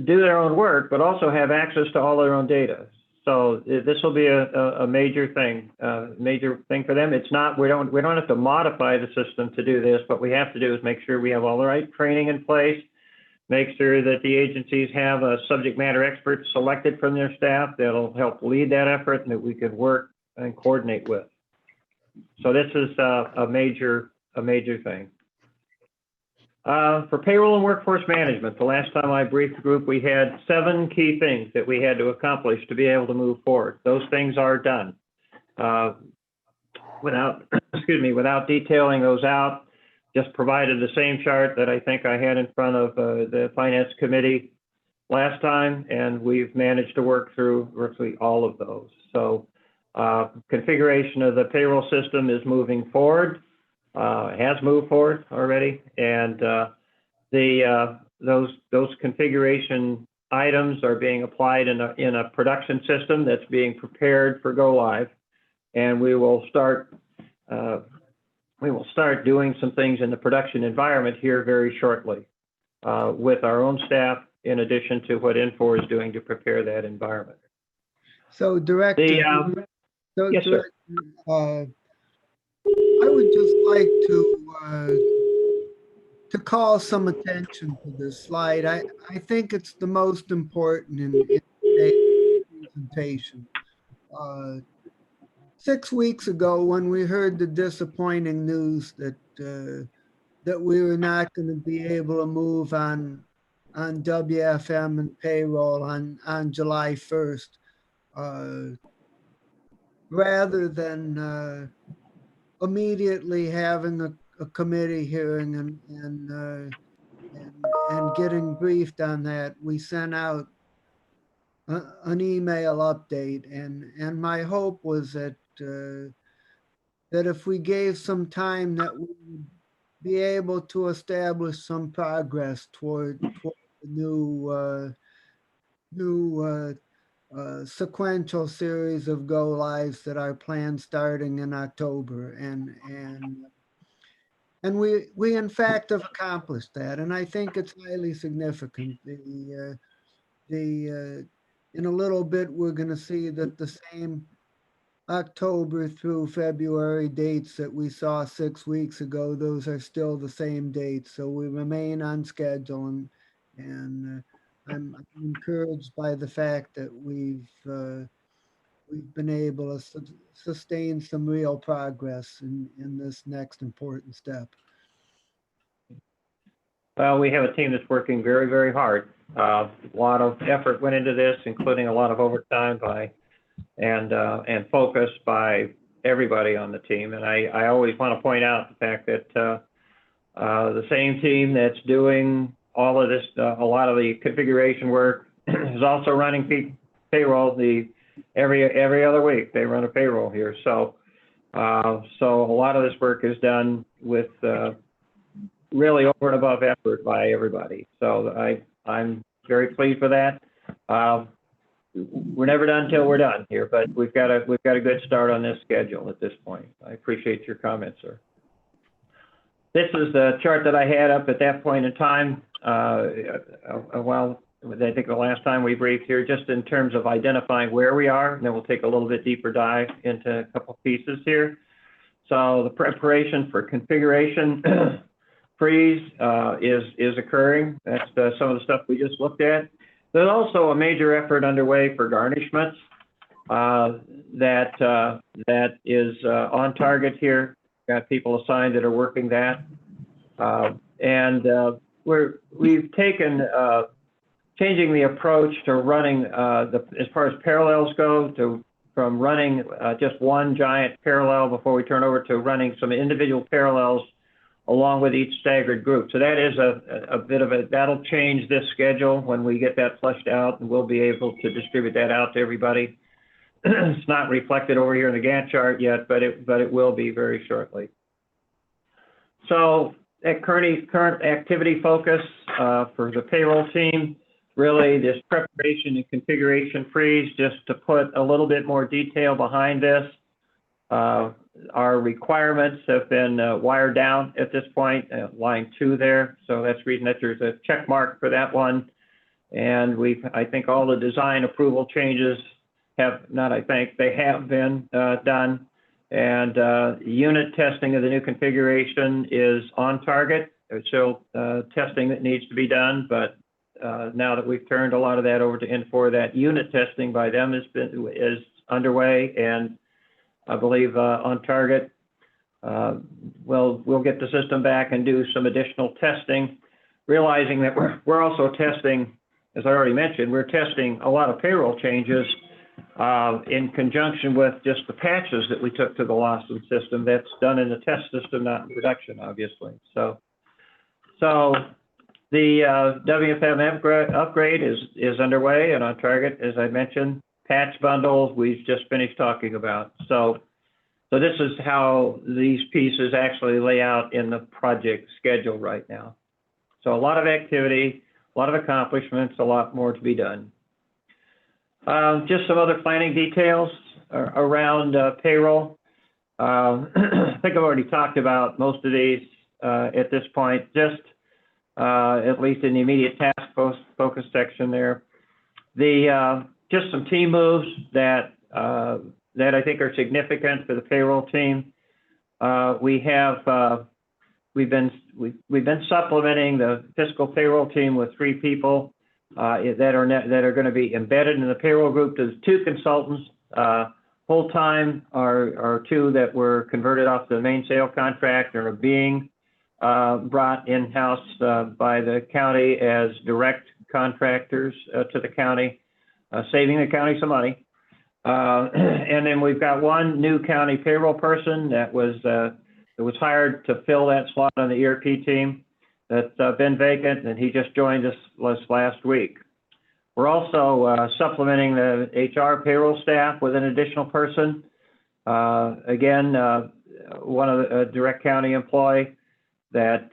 Speaker 5: do their own work, but also have access to all their own data. So this will be a major thing for them. It's not, we don't have to modify the system to do this. What we have to do is make sure we have all the right training in place, make sure that the agencies have a subject matter expert selected from their staff that'll help lead that effort and that we can work and coordinate with. So this is a major thing. For payroll and workforce management, the last time I briefed the group, we had 7 key things that we had to accomplish to be able to move forward. Those things are done. Without detailing those out, just provided the same chart that I think I had in front of the Finance Committee last time, and we've managed to work through virtually all of those. So configuration of the payroll system is moving forward. Has moved forward already, and those configuration items are being applied in a production system that's being prepared for go live, and we will start doing some things in the production environment here very shortly with our own staff, in addition to what Infor is doing to prepare that environment.
Speaker 4: So, Director,
Speaker 5: yes, sir.
Speaker 4: I would just like to call some attention to this slide. I think it's the most important in today's presentation. 6 weeks ago, when we heard the disappointing news that we were not going to be able to move on WFM and payroll on July 1st, rather than immediately having a committee hearing and getting briefed on that, we sent out an email update, and my hope was that if we gave some time, that we would be able to establish some progress toward the new sequential series of go lives that are planned starting in October, and we in fact have accomplished that, and I think it's highly significant. In a little bit, we're going to see that the same October through February dates that we saw 6 weeks ago, those are still the same dates, so we remain on schedule, and I'm encouraged by the fact that we've been able to sustain some real progress in this next important step.
Speaker 5: Well, we have a team that's working very, very hard. A lot of effort went into this, including a lot of overtime and focus by everybody on the team. And I always want to point out the fact that the same team that's doing all of this, a lot of the configuration work, is also running payroll every other week. They run a payroll here. So a lot of this work is done with really over and above effort by everybody. So I'm very pleased with that. We're never done until we're done here, but we've got a good start on this schedule at this point. I appreciate your comments, sir. This is the chart that I had up at that point in time. Well, I think the last time we briefed here, just in terms of identifying where we are, and then we'll take a little bit deeper dive into a couple pieces here. So the preparation for configuration freeze is occurring. That's some of the stuff we just looked at. There's also a major effort underway for garnishments that is on target here. Got people assigned that are working that, and we've taken changing the approach to running as far as parallels go, from running just one giant parallel before we turn over to running some individual parallels along with each staggered group. So that is a bit of that'll change this schedule when we get that fleshed out, and we'll be able to distribute that out to everybody. It's not reflected over here in the Gantt chart yet, but it will be very shortly. So at current activity focus for the payroll team, really this preparation and configuration freeze, just to put a little bit more detail behind this. Our requirements have been wired down at this point, line 2 there. So that's reading that there's a check mark for that one. And I think all the design approval changes have, they have been done. And unit testing of the new configuration is on target. There's still testing that needs to be done, but now that we've turned a lot of that over to Infor, that unit testing by them is underway and I believe on target. We'll get the system back and do some additional testing, realizing that we're also testing, as I already mentioned, we're testing a lot of payroll changes in conjunction with just the patches that we took to the Lawson system. That's done in the test system, not in production, obviously. So the WFM upgrade is underway and on target, as I mentioned. Patch bundles we've just finished talking about. So this is how these pieces actually lay out in the project schedule right now. So a lot of activity, a lot of accomplishments, a lot more to be done. Just some other planning details around payroll. I think I've already talked about most of these at this point, just at least in the immediate task focus section there. Just some team moves that I think are significant for the payroll team. We've been supplementing the fiscal payroll team with 3 people that are going to be embedded in the payroll group. There's 2 consultants. Full-time are 2 that were converted off the main sale contract and are being brought in-house by the county as direct contractors to the county, saving the county some money. And then we've got 1 new county payroll person that was hired to fill that slot on the ERP team that's been vacant, and he just joined us last week. We're also supplementing the HR payroll staff with an additional person. Again, one of a direct county employee that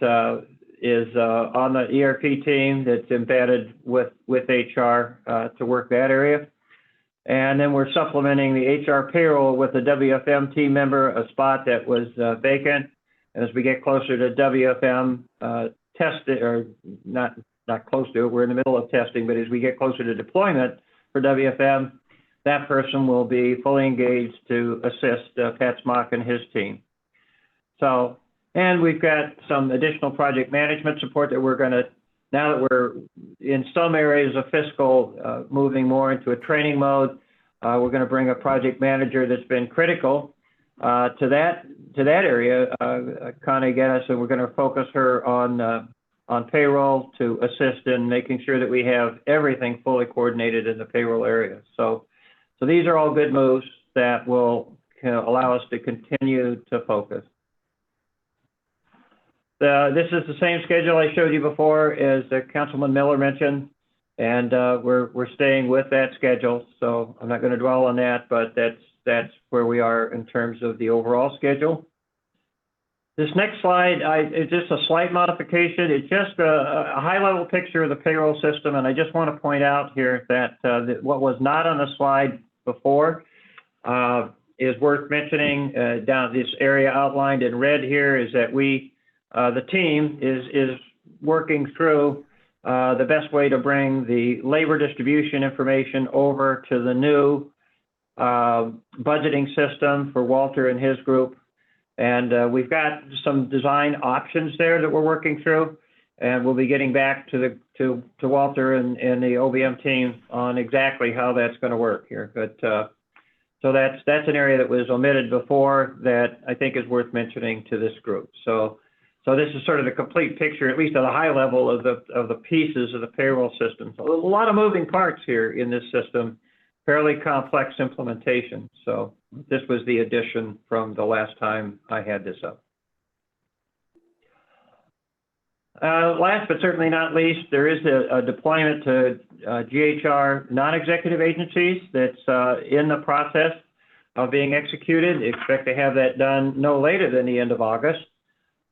Speaker 5: is on the ERP team that's embedded with HR to work that area. And then we're supplementing the HR payroll with a WFM team member, a spot that was vacant. As we get closer to WFM testing, or not close to it, we're in the middle of testing, but as we get closer to deployment for WFM, that person will be fully engaged to assist Pat Smock and his team. So, and we've got some additional project management support that we're going to, now that we're in some areas of fiscal moving more into a training mode, we're going to bring a project manager that's been critical to that area, Connie Geddes, and we're going to focus her on payroll to assist in making sure that we have everything fully coordinated in the payroll area. So these are all good moves that will allow us to continue to focus. This is the same schedule I showed you before, as Councilman Miller mentioned, and we're staying with that schedule. So I'm not going to dwell on that, but that's where we are in terms of the overall schedule. This next slide, it's just a slight modification. It's just a high-level picture of the payroll system, and I just want to point out here that what was not on the slide before is worth mentioning. Down this area outlined in red here is that the team is working through the best way to bring the labor distribution information over to the new budgeting system for Walter and his group. And we've got some design options there that we're working through, and we'll be getting back to Walter and the OBM team on exactly how that's going to work here. But so that's an area that was omitted before that I think is worth mentioning to this group. So this is sort of the complete picture, at least at a high level, of the pieces of the payroll system. So a lot of moving parts here in this system, fairly complex implementation. So this was the addition from the last time I had this up. Last but certainly not least, there is a deployment to GHR non-executive agencies that's in the process of being executed. Expect to have that done no later than the end of August.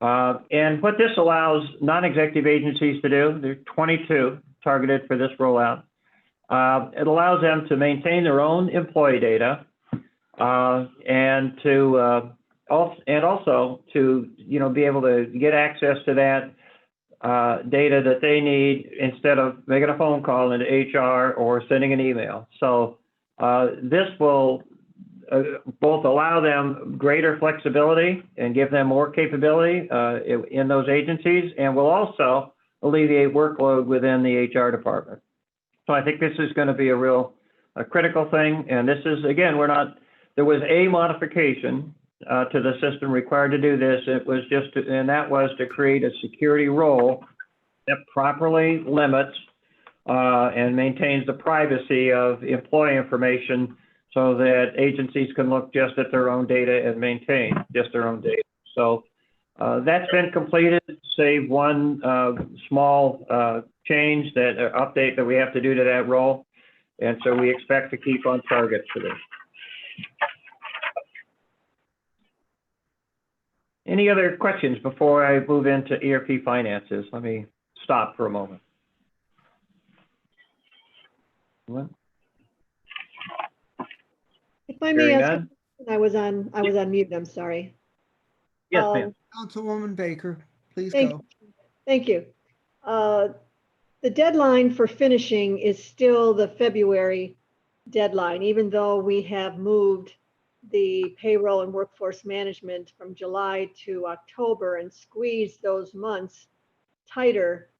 Speaker 5: And what this allows non-executive agencies to do, there are 22 targeted for this rollout. It allows them to maintain their own employee data and also to be able to get access to that data that they need instead of making a phone call into HR or sending an email. So this will both allow them greater flexibility and give them more capability in those agencies, and will also alleviate workload within the HR department. So I think this is going to be a critical thing. And this is, again, there was a modification to the system required to do this. It was and that was to create a security role that properly limits and maintains the privacy of employee information so that agencies can look just at their own data and maintain just their own data. So that's been completed, save one small change, update that we have to do to that role. And so we expect to keep on target for this. Any other questions before I move into ERP finances? Let me stop for a moment. What?
Speaker 8: If I may
Speaker 5: Hearing
Speaker 8: ask,
Speaker 5: none?
Speaker 8: I was on mute, I'm sorry.
Speaker 5: Yes, ma'am.
Speaker 4: Councilwoman Baker, please
Speaker 8: Thank
Speaker 4: go.
Speaker 8: Thank you. The deadline for finishing is still the February deadline, even though we have moved the payroll and workforce management from July to October and squeezed those months tighter.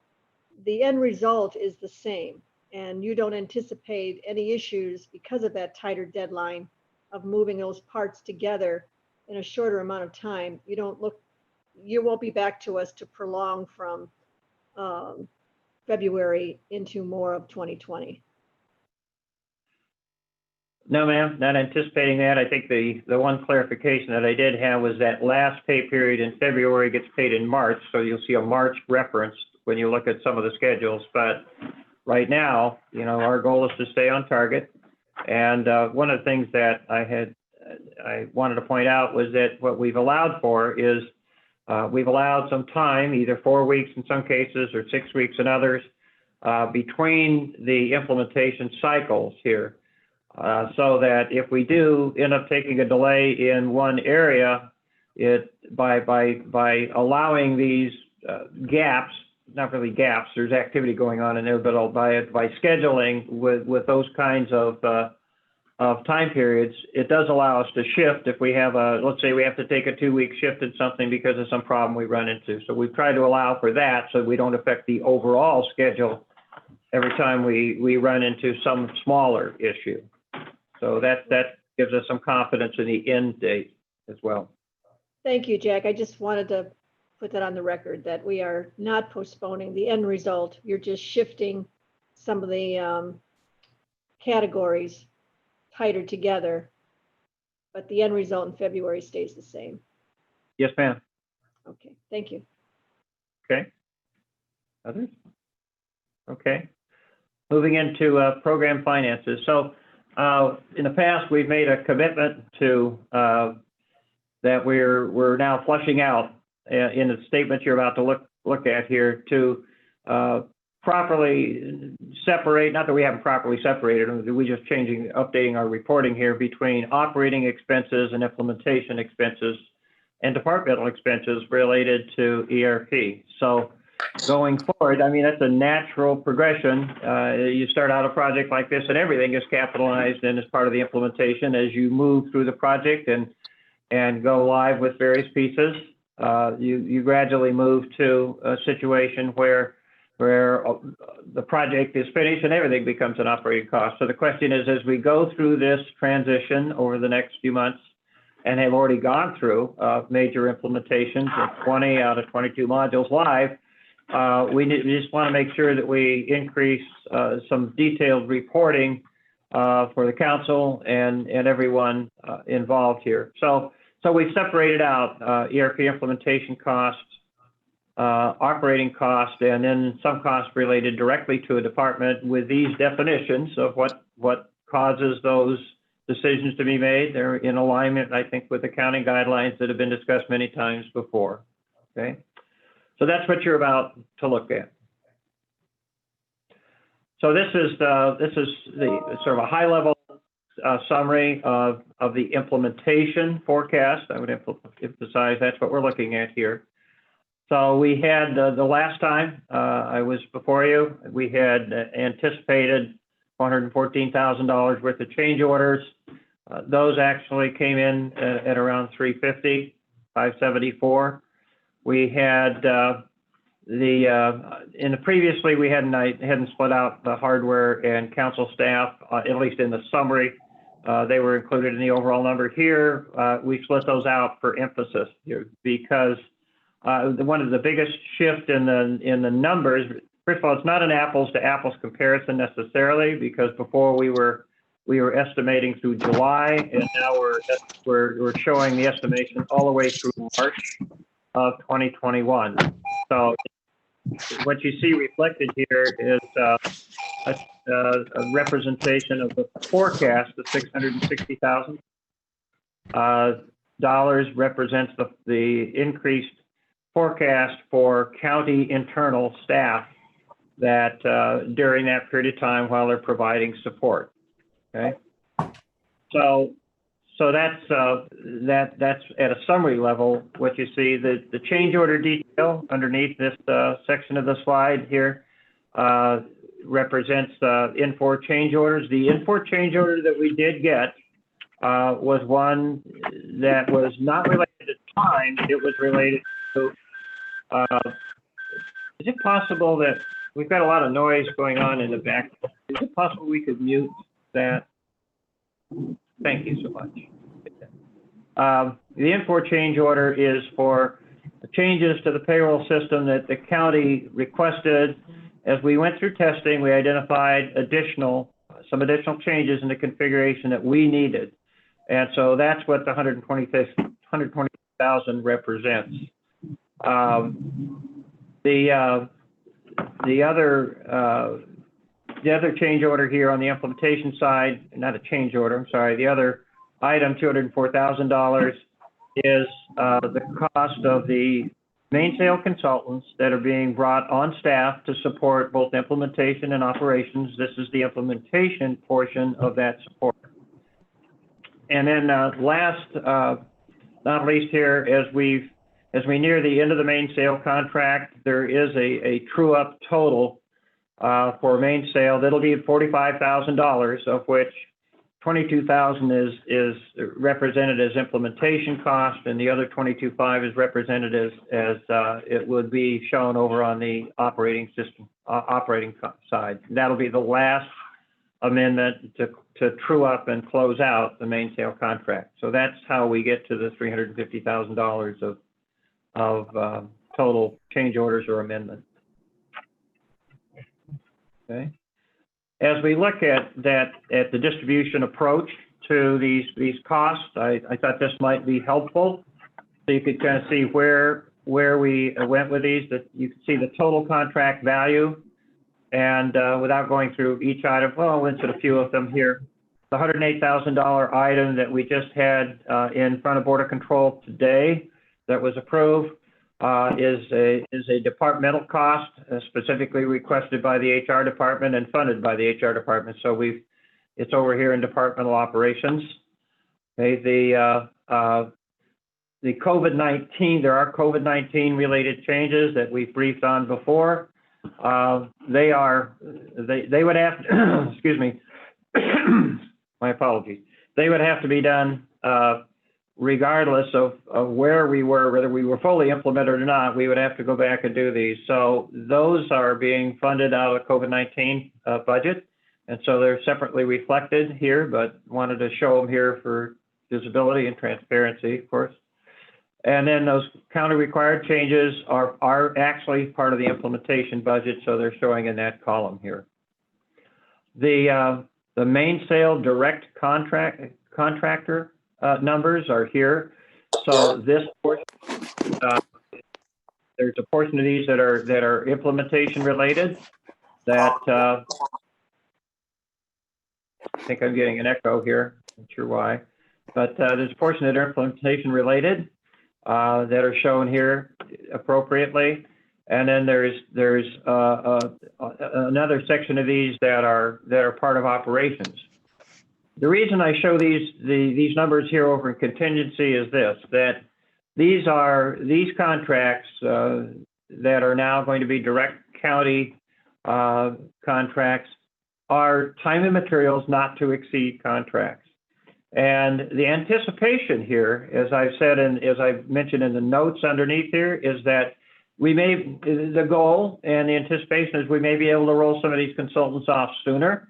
Speaker 8: The end result is the same, and you don't anticipate any issues because of that tighter deadline of moving those parts together in a shorter amount of time. You won't be back to us to prolong from February into more of 2020.
Speaker 5: No, ma'am, not anticipating that. I think the one clarification that I did have was that last pay period in February gets paid in March. So you'll see a March reference when you look at some of the schedules. But right now, our goal is to stay on target. And one of the things that I wanted to point out was that what we've allowed for is we've allowed some time, either 4 weeks in some cases or 6 weeks in others, between the implementation cycles here. So that if we do end up taking a delay in one area, by allowing these gaps, not really gaps, there's activity going on in there, but by scheduling with those kinds of time periods, it does allow us to shift if we have let's say we have to take a 2-week shift in something because of some problem we run into. So we've tried to allow for that so we don't affect the overall schedule every time we run into some smaller issue. So that gives us some confidence in the end date as well.
Speaker 8: Thank you, Jack. I just wanted to put that on the record that we are not postponing the end result. You're just shifting some of the categories tighter together, but the end result in February stays the same.
Speaker 5: Yes, ma'am.
Speaker 8: Okay, thank you.
Speaker 5: Okay. Others? Okay. Moving into program finances. So in the past, we've made a commitment to that we're now flushing out in the statement you're about to look at here to properly separate, not that we haven't properly separated them, we're just updating our reporting here between operating expenses and implementation expenses and departmental expenses related to ERP. So going forward, I mean, that's a natural progression. You start out a project like this and everything is capitalized and as part of the implementation. As you move through the project and go live with various pieces, you gradually move to a situation where the project is finished and everything becomes an operating cost. So the question is, as we go through this transition over the next few months and have already gone through major implementations of 20 out of 22 modules live, we just want to make sure that we increase some detailed reporting for the council and everyone involved here. So we've separated out ERP implementation costs operating cost, and then some costs related directly to a department with these definitions of what causes those decisions to be made. They're in alignment, I think, with accounting guidelines that have been discussed many times before. Okay, so that's what you're about to look at. So this is the sort of a high level summary of the implementation forecast. I would emphasize that's what we're looking at here. So we had the last time I was before you, we had anticipated $114,000 worth of change orders. Those actually came in at around 574. We had previously we hadn't split out the hardware and council staff, at least in the summary. They were included in the overall number here. We split those out for emphasis here because one of the biggest shift in the numbers. First of all, it's not an apples to apples comparison necessarily, because before we were estimating through July, and now we're showing the estimation all the way through March of 2021. So what you see reflected here is a representation of the forecast of $660,000 represents the increased forecast for county internal staff that during that period of time while they're providing support. Okay, so that's at a summary level what you see. The change order detail underneath this section of the slide here represents in-for change orders. The in-for change order that we did get was one that was not related to time. It was related to, is it possible that we've got a lot of noise going on in the back? Is it possible we could mute that? Thank you so much. The in-for change order is for changes to the payroll system that the county requested. As we went through testing, we identified some additional changes in the configuration that we needed. And so that's what the $120,000 represents. The other change order here on the implementation side, not a change order, I'm sorry, the other item, $204,000, is the cost of the mainsail consultants that are being brought on staff to support both implementation and operations. This is the implementation portion of that support. And then last, not least here, as we near the end of the mainsail contract, there is a true-up total for mainsail that'll be $45,000, of which $22,000 is represented as implementation cost, and the other $22,500 is represented as it would be shown over on the operating system, operating side. That'll be the last amendment to true up and close out the mainsail contract. So that's how we get to the $350,000 of total change orders or amendments. Okay. As we look at the distribution approach to these costs, I thought this might be helpful. So you could kind of see where we went with these, that you can see the total contract value. And without going through each item, well, I went to a few of them here. The $108,000 item that we just had in front of Border Control today that was approved is a departmental cost specifically requested by the HR department and funded by the HR department. So it's over here in departmental operations. Okay, the COVID-19, there are COVID-19 related changes that we've briefed on before. They would have to, excuse me, my apologies. They would have to be done regardless of where we were, whether we were fully implemented or not. We would have to go back and do these. So those are being funded out of the COVID-19 budget. And so they're separately reflected here, but wanted to show them here for visibility and transparency, of course. And then those county required changes are actually part of the implementation budget, so they're showing in that column here. The mainsail direct contractor numbers are here. So this portion, there's a portion of these that are implementation related that, I think I'm getting an echo here, not sure why, but there's a portion that are implementation related that are shown here appropriately. And then there's another section of these that are part of operations. The reason I show these numbers here over in contingency is this, that these contracts that are now going to be direct county contracts are time and materials not to exceed contracts. And the anticipation here, as I've said and as I've mentioned in the notes underneath here, is that the goal and the anticipation is we may be able to roll some of these consultants off sooner.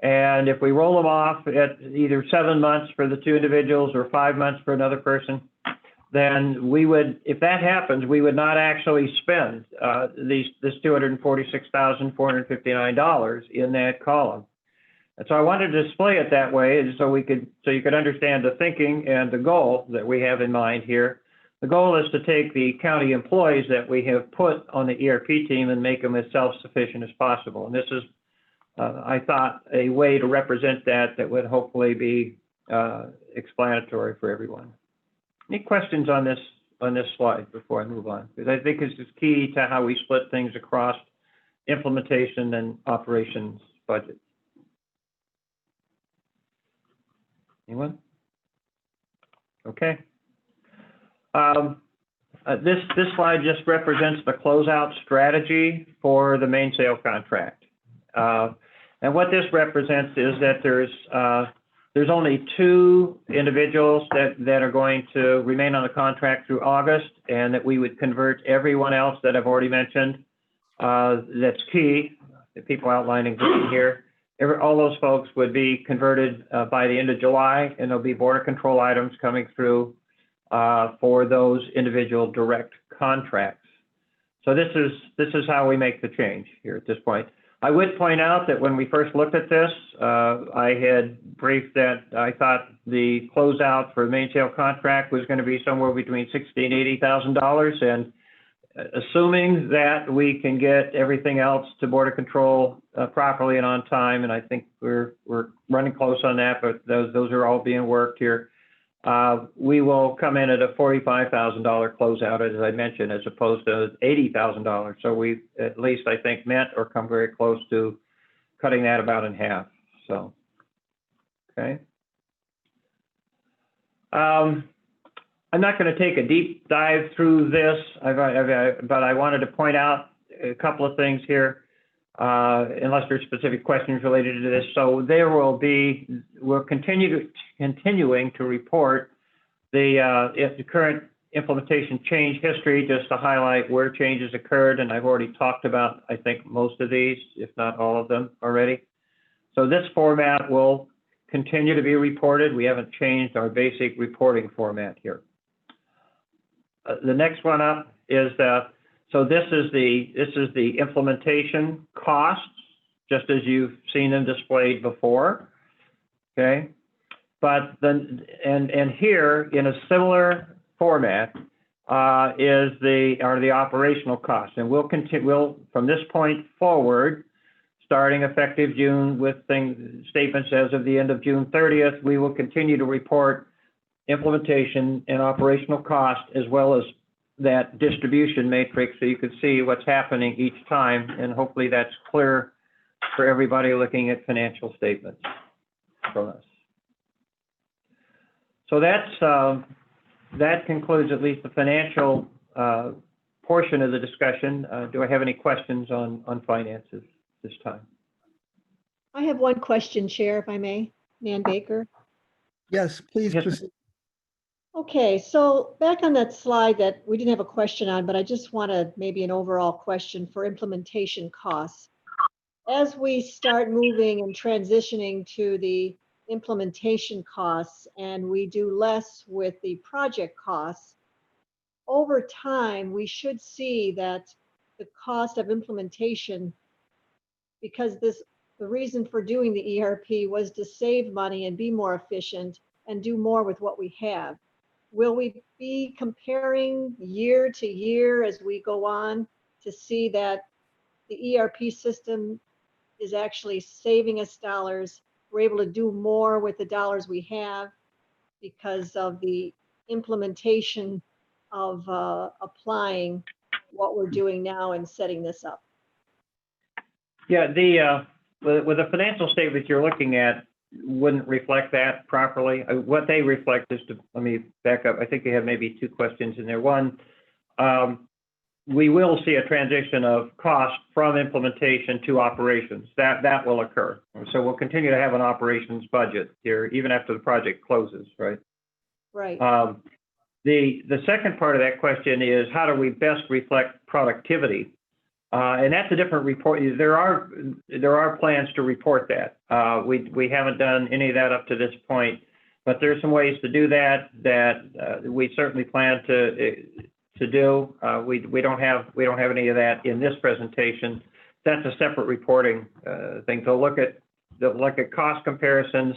Speaker 5: And if we roll them off at either 7 months for the 2 individuals or 5 months for another person, then we would, if that happens, we would not actually spend this $246,459 in that column. And so I wanted to display it that way so you could understand the thinking and the goal that we have in mind here. The goal is to take the county employees that we have put on the ERP team and make them as self-sufficient as possible. And this is, I thought, a way to represent that would hopefully be explanatory for everyone. Any questions on this slide before I move on? Because I think this is key to how we split things across implementation and operations budget. Anyone? Okay. This slide just represents the closeout strategy for the main sale contract. And what this represents is that there's only 2 individuals that are going to remain on the contract through August, and that we would convert everyone else that I've already mentioned. That's key, the people outlining here. All those folks would be converted by the end of July, and there'll be border control items coming through for those individual direct contracts. So this is how we make the change here at this point. I would point out that when we first looked at this, I had briefed that I thought the closeout for the main sale contract was going to be somewhere between $60,000 and $80,000, and assuming that we can get everything else to border control properly and on time, and I think we're running close on that, but those are all being worked here. We will come in at a $45,000 closeout, as I mentioned, as opposed to $80,000. So we at least, I think, met or come very close to cutting that about in half. So, okay. I'm not going to take a deep dive through this, but I wanted to point out a couple of things here, unless there's specific questions related to this. So we're continuing to report the current implementation change history, just to highlight where changes occurred. And I've already talked about, I think, most of these, if not all of them already. So this format will continue to be reported. We haven't changed our basic reporting format here. The next one up is so this is the implementation costs, just as you've seen them displayed before. Okay, but then and here in a similar format are the operational costs, and we'll from this point forward, starting effective June with statements as of the end of June 30th, we will continue to report implementation and operational cost, as well as that distribution matrix, so you can see what's happening each time, and hopefully that's clear for everybody looking at financial statements from us. So that concludes at least the financial portion of the discussion. Do I have any questions on finances this time?
Speaker 8: I have one question, Chair, if I may. Nan Baker.
Speaker 4: Yes, please
Speaker 5: Yes.
Speaker 4: proceed.
Speaker 8: Okay, so back on that slide that we didn't have a question on, but I just wanted maybe an overall question for implementation costs. As we start moving and transitioning to the implementation costs and we do less with the project costs, over time, we should see that the cost of implementation, because the reason for doing the ERP was to save money and be more efficient and do more with what we have. will we be comparing year to year as we go on to see that the ERP system is actually saving us dollars? We're able to do more with the dollars we have because of the implementation of applying what we're doing now and setting this up.
Speaker 5: Yeah, with the financial statements you're looking at wouldn't reflect that properly. What they reflect is let me back up. I think you have maybe two questions in there. One, we will see a transition of cost from implementation to operations. That will occur. So we'll continue to have an operations budget here, even after the project closes, right?
Speaker 8: Right.
Speaker 5: The second part of that question is how do we best reflect productivity? And that's a different report. There are plans to report that. We haven't done any of that up to this point, but there's some ways to do that we certainly plan to do. We don't have any of that in this presentation. That's a separate reporting thing. To look at cost comparisons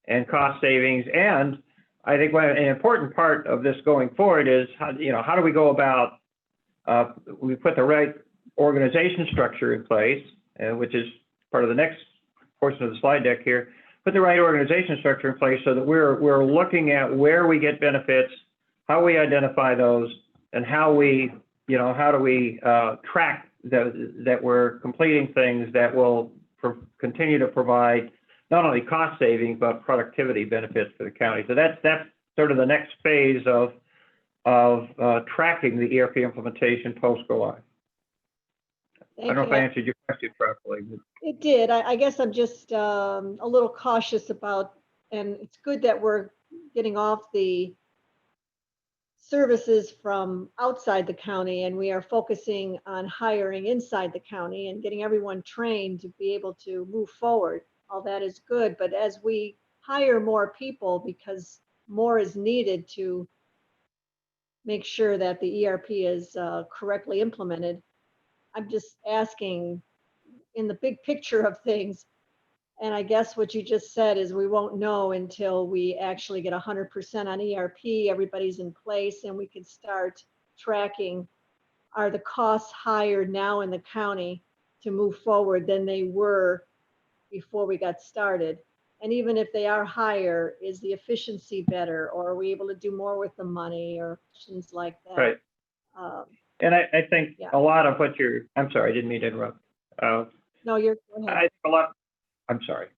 Speaker 5: and cost savings. And I think an important part of this going forward is how do we go about we put the right organization structure in place, which is part of the next portion of the slide deck here. Put the right organization structure in place so that we're looking at where we get benefits, how we identify those, and how do we track that we're completing things that will continue to provide not only cost saving but productivity benefits for the county. So that's sort of the next phase of tracking the ERP implementation post go live. I don't know if I answered your question properly.
Speaker 8: It did. I guess I'm just a little cautious about, and it's good that we're getting off the services from outside the county and we are focusing on hiring inside the county and getting everyone trained to be able to move forward. All that is good. But as we hire more people, because more is needed to make sure that the ERP is correctly implemented, I'm just asking in the big picture of things. And I guess what you just said is we won't know until we actually get 100% on ERP, everybody's in place, and we can start tracking, are the costs higher now in the county to move forward than they were before we got started? And even if they are higher, is the efficiency better, or are we able to do more with the money, or things like that?
Speaker 5: Right. And I think a lot of what I'm sorry, I didn't mean to interrupt.
Speaker 8: No, go ahead.
Speaker 5: I think I'm sorry.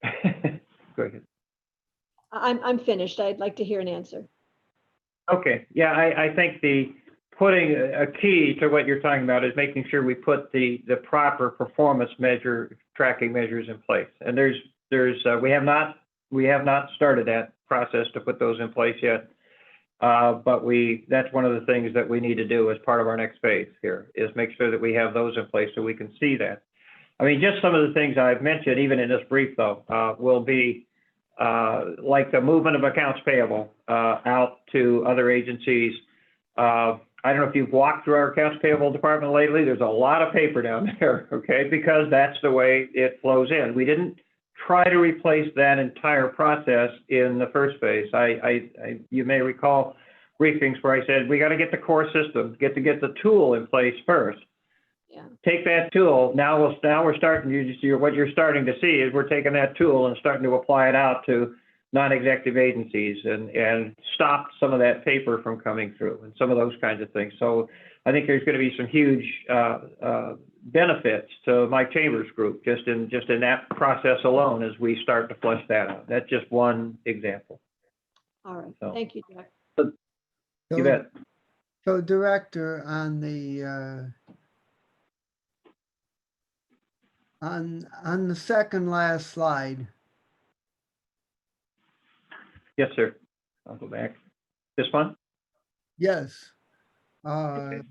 Speaker 5: Go ahead.
Speaker 8: I'm finished. I'd like to hear an answer.
Speaker 5: Okay. Yeah, I think putting a key to what you're talking about is making sure we put the proper performance tracking measures in place. And we have not started that process to put those in place yet. But that's one of the things that we need to do as part of our next phase here, is make sure that we have those in place so we can see that. I mean, just some of the things I've mentioned, even in this brief though, will be like the movement of accounts payable out to other agencies. I don't know if you've walked through our accounts payable department lately. There's a lot of paper down there, okay, because that's the way it flows in. We didn't try to replace that entire process in the first phase. You may recall briefings where I said, we got to get the core system, get the tool in place first.
Speaker 8: Yeah.
Speaker 5: Take that tool. Now we're starting, what you're starting to see is we're taking that tool and starting to apply it out to non-executive agencies and stop some of that paper from coming through and some of those kinds of things. So I think there's going to be some huge benefits to Mike Chambers' group just in that process alone as we start to flesh that out. That's just one example.
Speaker 8: All right.
Speaker 5: So,
Speaker 8: thank you, Jack.
Speaker 5: You bet.
Speaker 4: So Director, on the on the second last slide.
Speaker 5: Yes, sir. I'll go back. This one?
Speaker 4: Yes.
Speaker 5: Okay.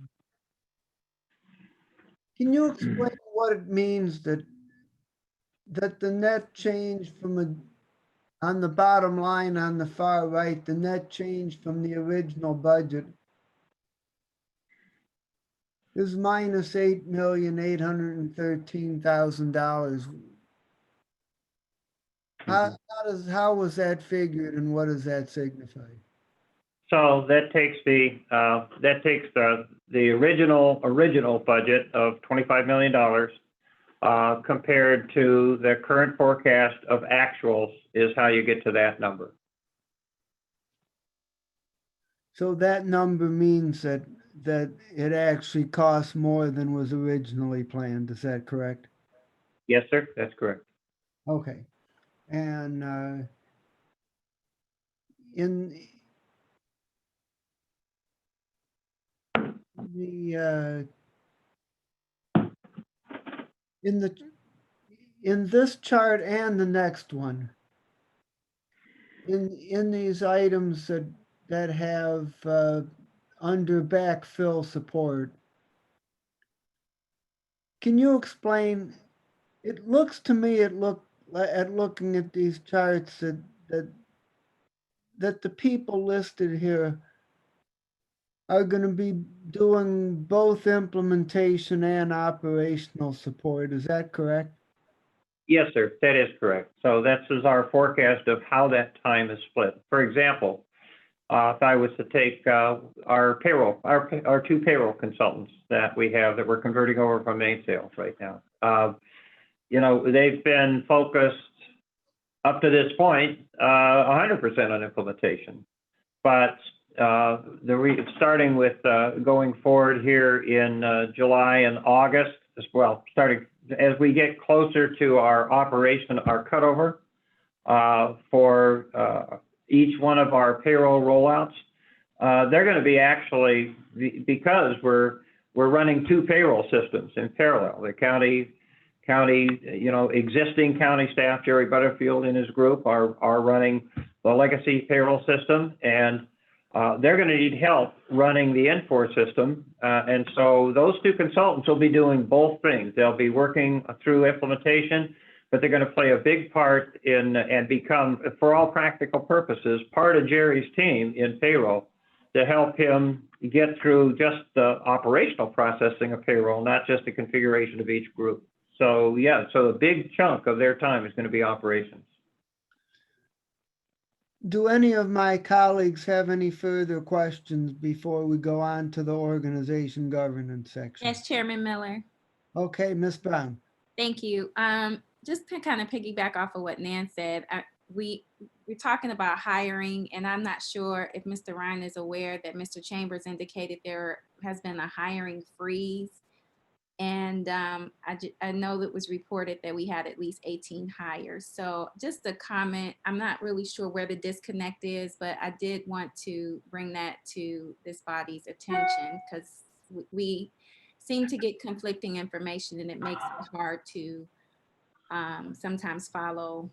Speaker 4: Can you explain what it means that the net change on the bottom line on the far right, the net change from the original budget is minus $8,813,000. How was that figured and what does that signify?
Speaker 5: So that takes the original budget of $25 million compared to the current forecast of actuals is how you get to that number.
Speaker 4: So that number means that it actually costs more than was originally planned. Is that correct?
Speaker 5: Yes, sir, that's correct.
Speaker 4: Okay. And in the in this chart and the next one, in these items that have under backfill support, can you explain? It looks to me, looking at these charts that the people listed here are going to be doing both implementation and operational support. Is that correct?
Speaker 5: Yes, sir, that is correct. So this is our forecast of how that time is split. For example, if I was to take our two payroll consultants that we have that we're converting over from main sales right now. They've been focused up to this point 100% on implementation, but starting with going forward here in July and August as well, starting as we get closer to our cutover for each one of our payroll rollouts, they're going to be actually, because we're running two payroll systems in parallel. The county, existing county staff, Jerry Butterfield and his group are running the legacy payroll system, and they're going to need help running the N4 system. And so those two consultants will be doing both things. They'll be working through implementation, but they're going to play a big part in and become, for all practical purposes, part of Jerry's team in payroll to help him get through just the operational processing of payroll, not just the configuration of each group. So yeah, so a big chunk of their time is going to be operations.
Speaker 4: Do any of my colleagues have any further questions before we go on to the organization governance section?
Speaker 10: Yes, Chairman Miller.
Speaker 4: Okay, Ms. Brown.
Speaker 10: Thank you. Just to kind of piggyback off of what Nan said, we're talking about hiring, and I'm not sure if Mr. Ryan is aware that Mr. Chambers indicated there has been a hiring freeze. And I know that was reported that we had at least 18 hires. So just a comment, I'm not really sure where the disconnect is, but I did want to bring that to this body's attention because we seem to get conflicting information and it makes it hard to sometimes follow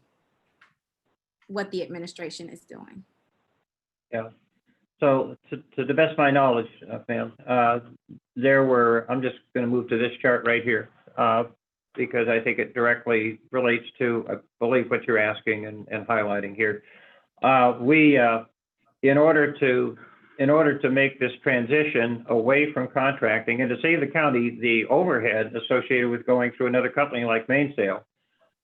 Speaker 10: what the administration is doing.
Speaker 5: Yeah. So to the best of my knowledge, ma'am, I'm just going to move to this chart right here because I think it directly relates to, I believe, what you're asking and highlighting here. In order to make this transition away from contracting and to save the county the overhead associated with going through another company like Mainsail,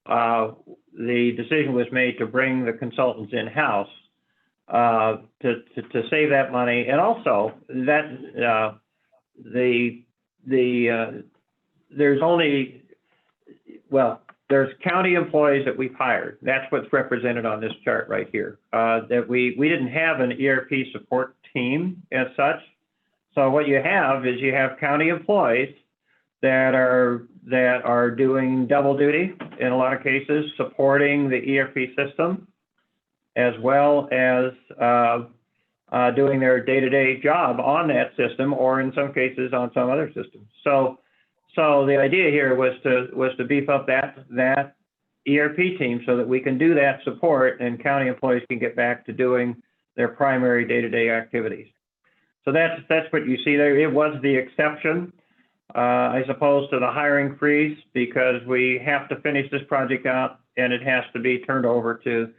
Speaker 5: the decision was made to bring the consultants in-house to save that money, and also that there's county employees that we've hired. That's what's represented on this chart right here. That we didn't have an ERP support team as such. So what you have is you have county employees that are doing double duty in a lot of cases, supporting the ERP system, as well as doing their day-to-day job on that system, or in some cases on some other system. So the idea here was to beef up that ERP team so that we can do that support and county employees can get back to doing their primary day-to-day activities. So that's what you see there. It was the exception, I suppose, to the hiring freeze because we have to finish this project out and it has to be turned over to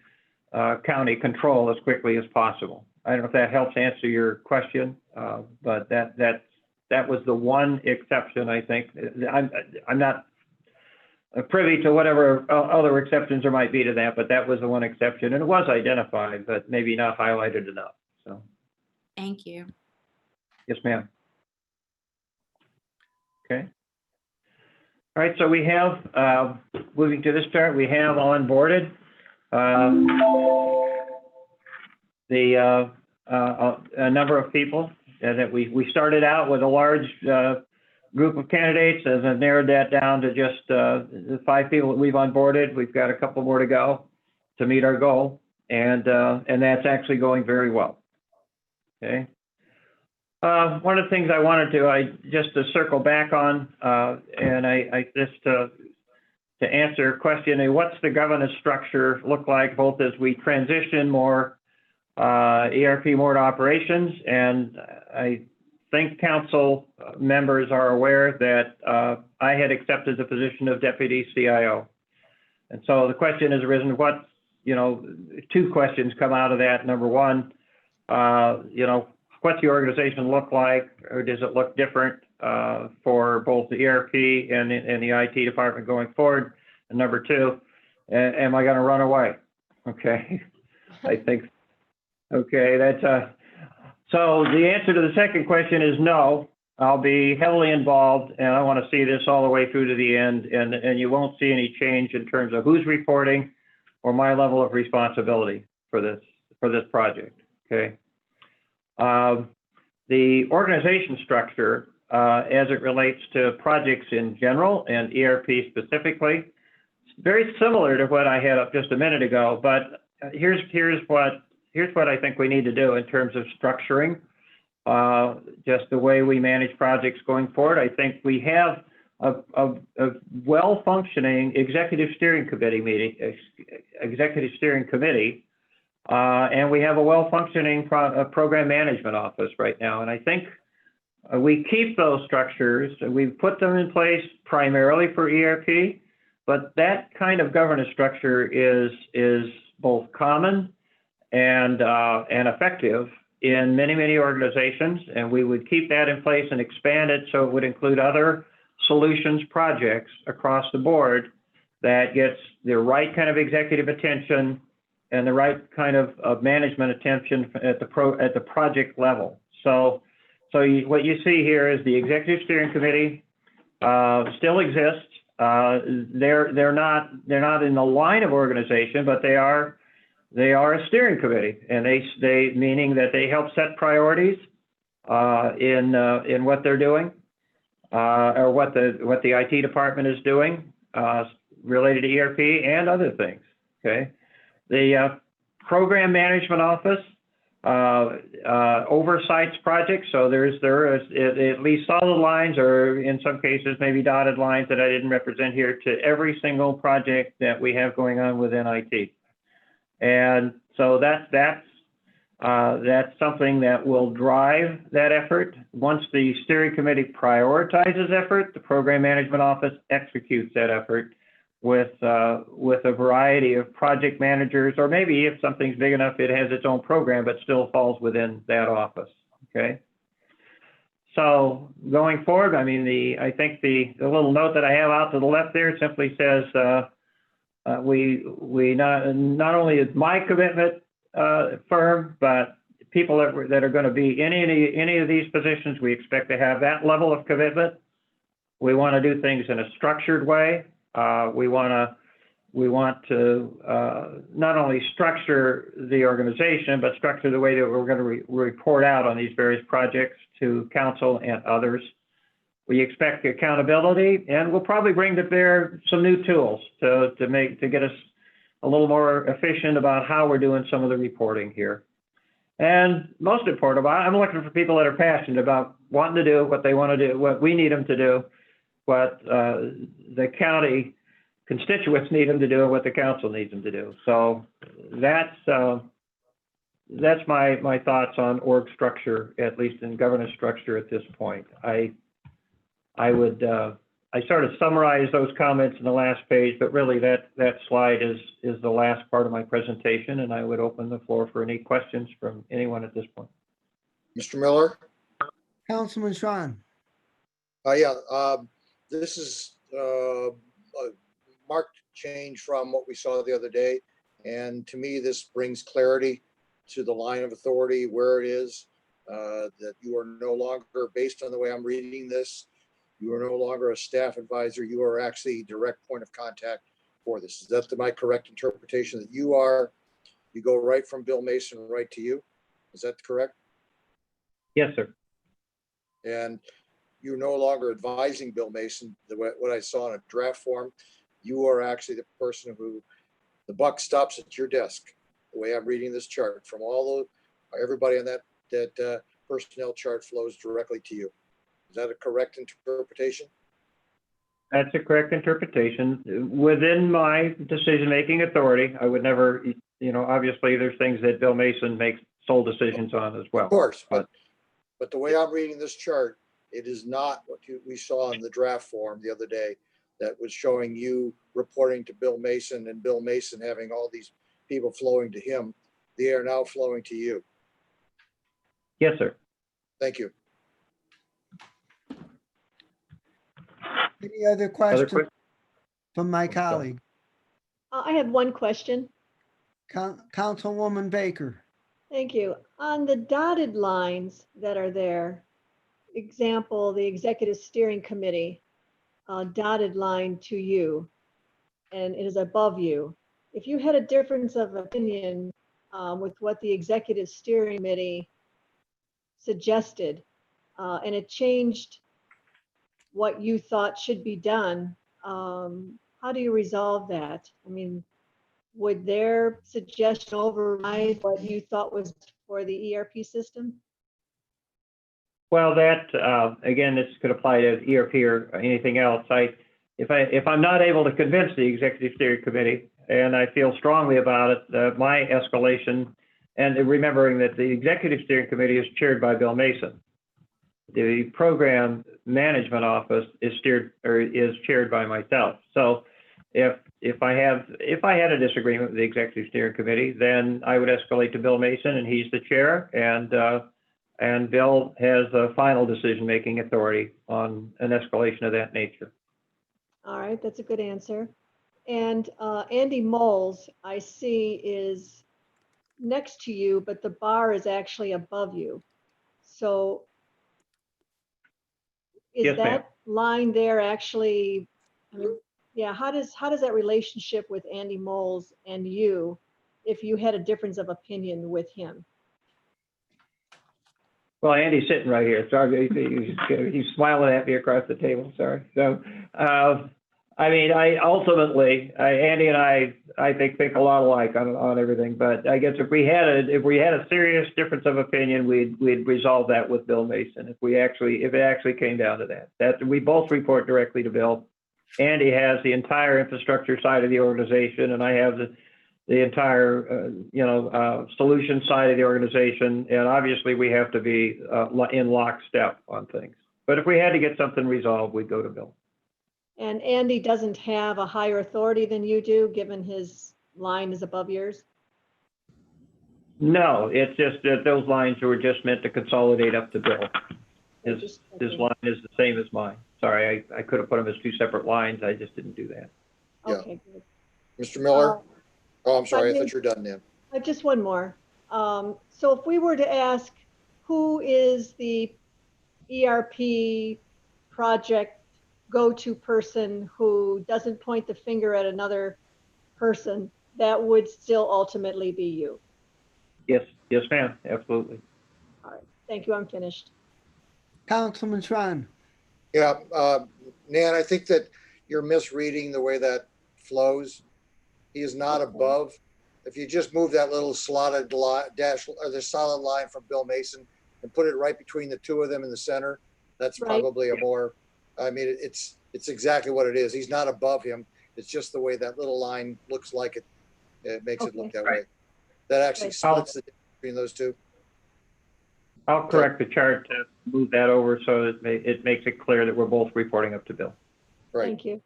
Speaker 5: county control as quickly as possible. I don't know if that helps answer your question, but that was the one exception, I think. I'm not privy to whatever other exceptions there might be to that, but that was the one exception, and it was identified, but maybe not highlighted enough. So,
Speaker 10: Thank you.
Speaker 5: Yes, ma'am. Okay. All right, so we have, moving to this chart, we have onboarded a number of people that we started out with a large group of candidates, and have narrowed that down to just the 5 people that we've onboarded. We've got a couple more to go to meet our goal, and that's actually going very well. Okay. One of the things I wanted to circle back on, and I just to answer your question, what's the governance structure look like, both as we transition more ERP more to operations, and I think council members are aware that I had accepted the position of deputy CIO. And so the question has arisen, what, 2 questions come out of that. Number one, what's the organization look like, or does it look different for both the ERP and the IT department going forward? And number 2, am I going to run away? Okay, I think, okay, that's so the answer to the second question is no. I'll be heavily involved, and I want to see this all the way through to the end, and you won't see any change in terms of who's reporting or my level of responsibility for this project. Okay. The organization structure, as it relates to projects in general and ERP specifically, it's very similar to what I had up just a minute ago. But here's what I think we need to do in terms of structuring just the way we manage projects going forward. I think we have a well-functioning executive steering committee and we have a well-functioning program management office right now. And I think we keep those structures. We've put them in place primarily for ERP, but that kind of governance structure is both common and effective in many organizations. And we would keep that in place and expand it so it would include other solutions projects across the board that gets the right kind of executive attention and the right kind of management attention at the project level. So what you see here is the executive steering committee still exists. They're not in the line of organization, but they are a steering committee, and they meaning that they help set priorities in what they're doing or what the IT department is doing related to ERP and other things. Okay. The program management office oversights projects. So there is at least solid lines, or in some cases maybe dotted lines that I didn't represent here, to every single project that we have going on within IT. And so that's something that will drive that effort. Once the steering committee prioritizes effort, the program management office executes that effort with a variety of project managers, or maybe if something's big enough, it has its own program, but still falls within that office. Okay. So going forward, I mean, I think the little note that I have out to the left there simply says, we not only is my commitment firm, but people that are going to be in any of these positions, we expect to have that level of commitment. We want to do things in a structured way. We want to not only structure the organization, but structure the way that we're going to report out on these various projects to council and others. We expect accountability, and we'll probably bring to bear some new tools to get us a little more efficient about how we're doing some of the reporting here. And most important, I'm looking for people that are passionate about wanting to do what they want to do, what we need them to do, what the county constituents need them to do, and what the council needs them to do. So that's my thoughts on org structure, at least in governance structure at this point. I sort of summarized those comments in the last page, but really that slide is the last part of my presentation, and I would open the floor for any questions from anyone at this point.
Speaker 11: Mr. Miller?
Speaker 4: Councilman Sean.
Speaker 11: This is a marked change from what we saw the other day. And to me, this brings clarity to the line of authority, where it is. that you are no longer, based on the way I'm reading this, you are no longer a staff advisor. You are actually direct point of contact for this. Is that my correct interpretation, that you go right from Bill Mason right to you? Is that correct?
Speaker 5: Yes, sir.
Speaker 11: And you're no longer advising Bill Mason, what I saw in a draft form. You are actually the person who, the buck stops at your desk, the way I'm reading this chart. From everybody on that personnel chart flows directly to you. Is that a correct interpretation?
Speaker 5: That's a correct interpretation. Within my decision-making authority, I would never, obviously there's things that Bill Mason makes sole decisions on as well.
Speaker 11: Of course, but the way I'm reading this chart, it is not what we saw in the draft form the other day that was showing you reporting to Bill Mason and Bill Mason having all these people flowing to him. They are now flowing to you.
Speaker 5: Yes, sir.
Speaker 11: Thank you.
Speaker 4: Any other questions from my colleague?
Speaker 8: I have one question.
Speaker 4: Councilwoman Baker.
Speaker 8: Thank you. On the dotted lines that are there, example, the Executive Steering Committee, dotted line to you, and it is above you. If you had a difference of opinion with what the Executive Steering Committee suggested, and it changed what you thought should be done, how do you resolve that? I mean, would their suggestion override what you thought was for the ERP system?
Speaker 5: Well, that again, this could apply to ERP or anything else. If I'm not able to convince the Executive Steering Committee, and I feel strongly about it, my escalation, and remembering that the Executive Steering Committee is chaired by Bill Mason. The Program Management Office is chaired by myself. So if I had a disagreement with the Executive Steering Committee, then I would escalate to Bill Mason, and he's the chair, and Bill has a final decision-making authority on an escalation of that nature.
Speaker 8: All right, that's a good answer. And Andy Moles, I see, is next to you, but the bar is actually above you. So is
Speaker 5: Yes, ma'am.
Speaker 8: that line there actually, I mean, yeah, how does that relationship with Andy Moles and you, if you had a difference of opinion with him?
Speaker 5: Well, Andy's sitting right here. Sorry, he's smiling at me across the table. Sorry. So, I mean, Andy and I think a lot alike on everything. But I guess if we had a serious difference of opinion, we'd resolve that with Bill Mason. If it actually came down to that we both report directly to Bill. Andy has the entire infrastructure side of the organization, and I have the entire, solution side of the organization. And obviously we have to be in lockstep on things. But if we had to get something resolved, we'd go to Bill.
Speaker 8: And Andy doesn't have a higher authority than you do, given his line is above yours?
Speaker 5: No, it's just that those lines were just meant to consolidate up to Bill. His line is the same as mine. Sorry, I could have put them as two separate lines. I just didn't do that.
Speaker 8: Okay, good.
Speaker 11: Mr. Miller? Oh, I'm sorry. I thought you were done then.
Speaker 8: Just one more. So if we were to ask, who is the ERP project go-to person who doesn't point the finger at another person, that would still ultimately be you?
Speaker 5: Yes, ma'am. Absolutely.
Speaker 8: All right, thank you. I'm finished.
Speaker 4: Councilman Tron.
Speaker 11: Yeah, Nan, I think that you're misreading the way that flows. He is not above. If you just move that little slotted dash or the solid line from Bill Mason and put it right between the two of them in the center, that's probably a more, I mean, it's exactly what it is. He's not above him. It's just the way that little line looks like it. It makes it look that way. That actually splits the difference between those two.
Speaker 5: I'll correct the chart to move that over so it makes it clear that we're both reporting up to Bill.
Speaker 11: Right.
Speaker 8: Thank you.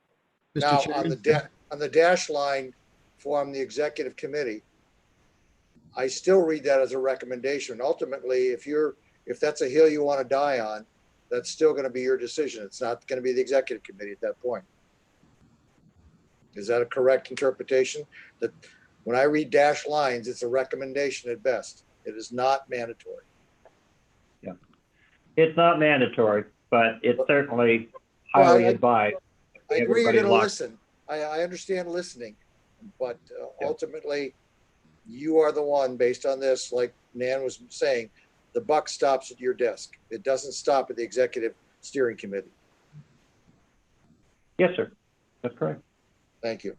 Speaker 11: Now, on the dash line from the executive committee, I still read that as a recommendation. Ultimately, if that's a hill you want to die on, that's still going to be your decision. It's not going to be the executive committee at that point. Is that a correct interpretation? That when I read dash lines, it's a recommendation at best. It is not mandatory.
Speaker 5: It's not mandatory, but it's certainly
Speaker 11: Well,
Speaker 5: highly
Speaker 11: I-
Speaker 5: advised.
Speaker 11: I agree you're
Speaker 5: Everybody
Speaker 11: gonna
Speaker 5: locked-
Speaker 11: listen. I understand listening, but
Speaker 5: Yeah.
Speaker 11: ultimately, you are the one, based on this, like Nan was saying, the buck stops at your desk. It doesn't stop at the executive steering committee.
Speaker 5: Yes, sir. That's correct.
Speaker 11: Thank you.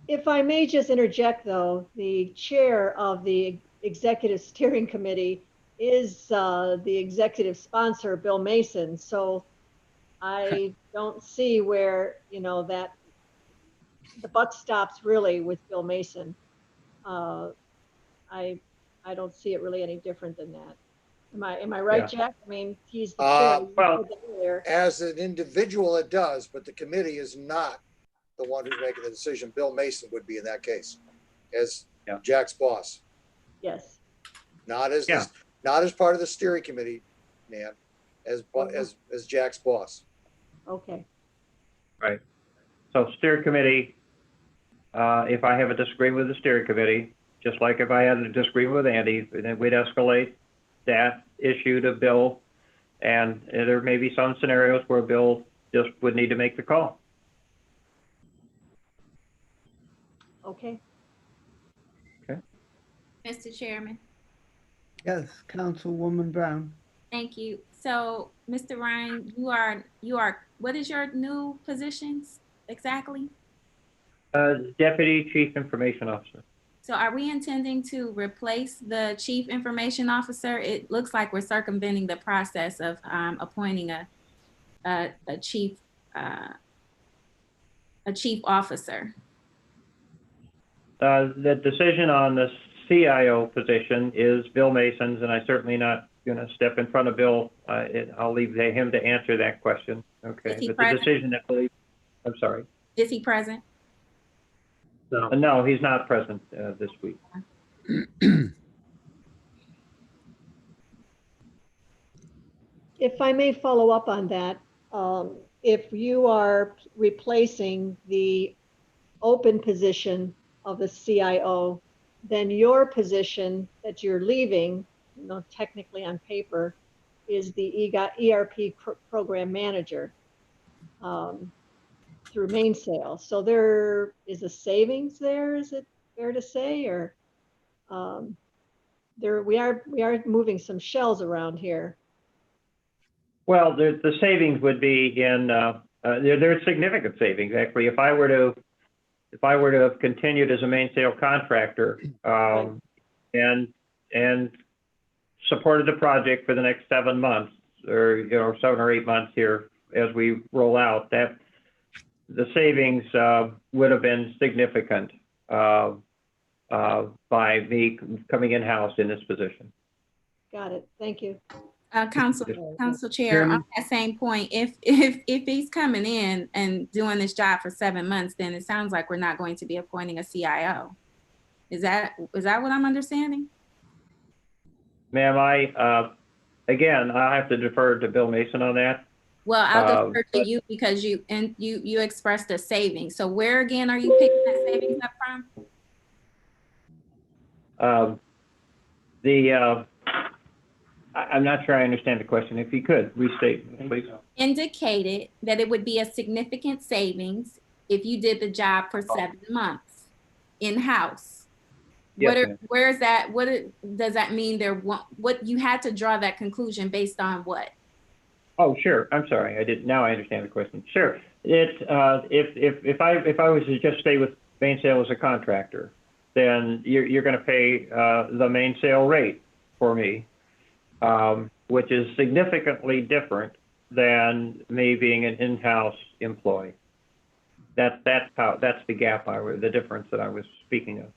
Speaker 8: If I may just interject, though, the chair of the executive steering committee is the executive sponsor, Bill Mason. So I don't see where, that the buck stops really with Bill Mason. I don't see it really any different than that. Am I right,
Speaker 5: Yeah.
Speaker 8: Jack? I mean, he's the chair. You
Speaker 5: well-
Speaker 8: said that earlier.
Speaker 11: As an individual, it does, but the committee is not the one who's making the decision. Bill Mason would be in that case, as
Speaker 5: Yeah.
Speaker 11: Jack's boss,
Speaker 8: Yes.
Speaker 11: not as,
Speaker 5: Yeah.
Speaker 11: not as part of the steering committee, Nan, as Jack's boss.
Speaker 8: Okay.
Speaker 5: Right. So steering committee, if I have a disagreement with the steering committee, just like if I had a disagreement with Andy, then we'd escalate that issue to Bill. And there may be some scenarios where Bill just would need to make the call.
Speaker 8: Okay.
Speaker 10: Mr. Chairman,
Speaker 4: Yes, Councilwoman Brown.
Speaker 10: thank you. So, Mr. Ryan, you are, what is your new positions exactly?
Speaker 5: Deputy Chief Information Officer.
Speaker 10: So are we intending to replace the chief information officer? It looks like we're circumventing the process of appointing a chief officer.
Speaker 5: The decision on the CIO position is Bill Mason's, and I'm certainly not going to step in front of Bill. I'll leave him to answer that question. Okay.
Speaker 10: Is he
Speaker 5: But
Speaker 10: present?
Speaker 5: the decision that I'm sorry.
Speaker 10: Is he present?
Speaker 5: No, he's not present this week.
Speaker 8: If I may follow up on that, if you are replacing the open position of the CIO, then your position that you're leaving, technically on paper, is the ERP program manager through Mainsail. So there is a savings there, is it fair to say? Or we are moving some shells around here.
Speaker 5: Well, the savings would be in there's significant savings actually. If I were to have continued as a Mainsail contractor and supported the project for the next 7 months, or 7 or 8 months here as we roll out, that the savings would have been significant by me coming in-house in this position.
Speaker 8: Got it. Thank you.
Speaker 10: Council Chair,
Speaker 4: Chairman?
Speaker 10: on that same point, if he's coming in and doing this job for 7 months, then it sounds like we're not going to be appointing a CIO. Is that what I'm understanding?
Speaker 5: Ma'am, again, I have to defer to Bill Mason on that.
Speaker 10: Well, I'll defer to you because you expressed a savings. So where again are you picking that savings up from?
Speaker 5: I'm not sure I understand the question. If you could restate, please.
Speaker 10: Indicated that it would be a significant savings if you did the job for 7 months in-house.
Speaker 5: Yes, ma'am.
Speaker 10: Where is that? Does that mean what you had to draw that conclusion based on what?
Speaker 5: Oh, sure. I'm sorry. Now I understand the question. Sure. It's if I was to just stay with Mainsail as a contractor, then you're going to pay the Mainsail rate for me, which is significantly different than me being an in-house employee. That's the gap the difference that I was speaking of.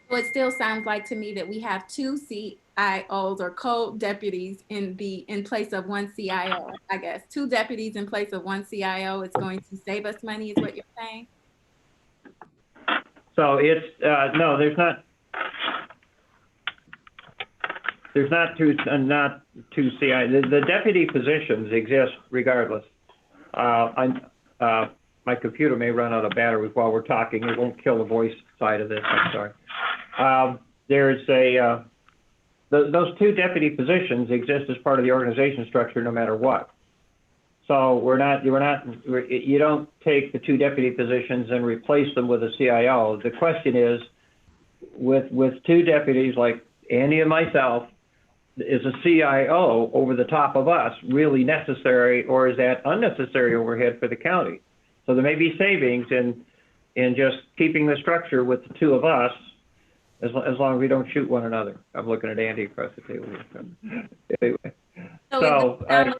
Speaker 10: So it still sounds like to me that we have 2 CIOs or co-deputies in place of 1 CIO, I guess. 2 deputies in place of 1 CIO is going to save us money, is what you're saying?
Speaker 5: So it's no, there's not two CI. The deputy positions exist regardless. My computer may run out of battery while we're talking. It won't kill the voice side of this. I'm sorry. those two deputy positions exist as part of the organization structure no matter what. So you don't take the two deputy positions and replace them with a CIO. The question is, with two deputies like Andy and myself, is a CIO over the top of us really necessary, or is that unnecessary overhead for the county? So there may be savings in just keeping the structure with the two of us, as long as we don't shoot one another. I'm looking at Andy across the table. Anyway,
Speaker 10: So
Speaker 5: that's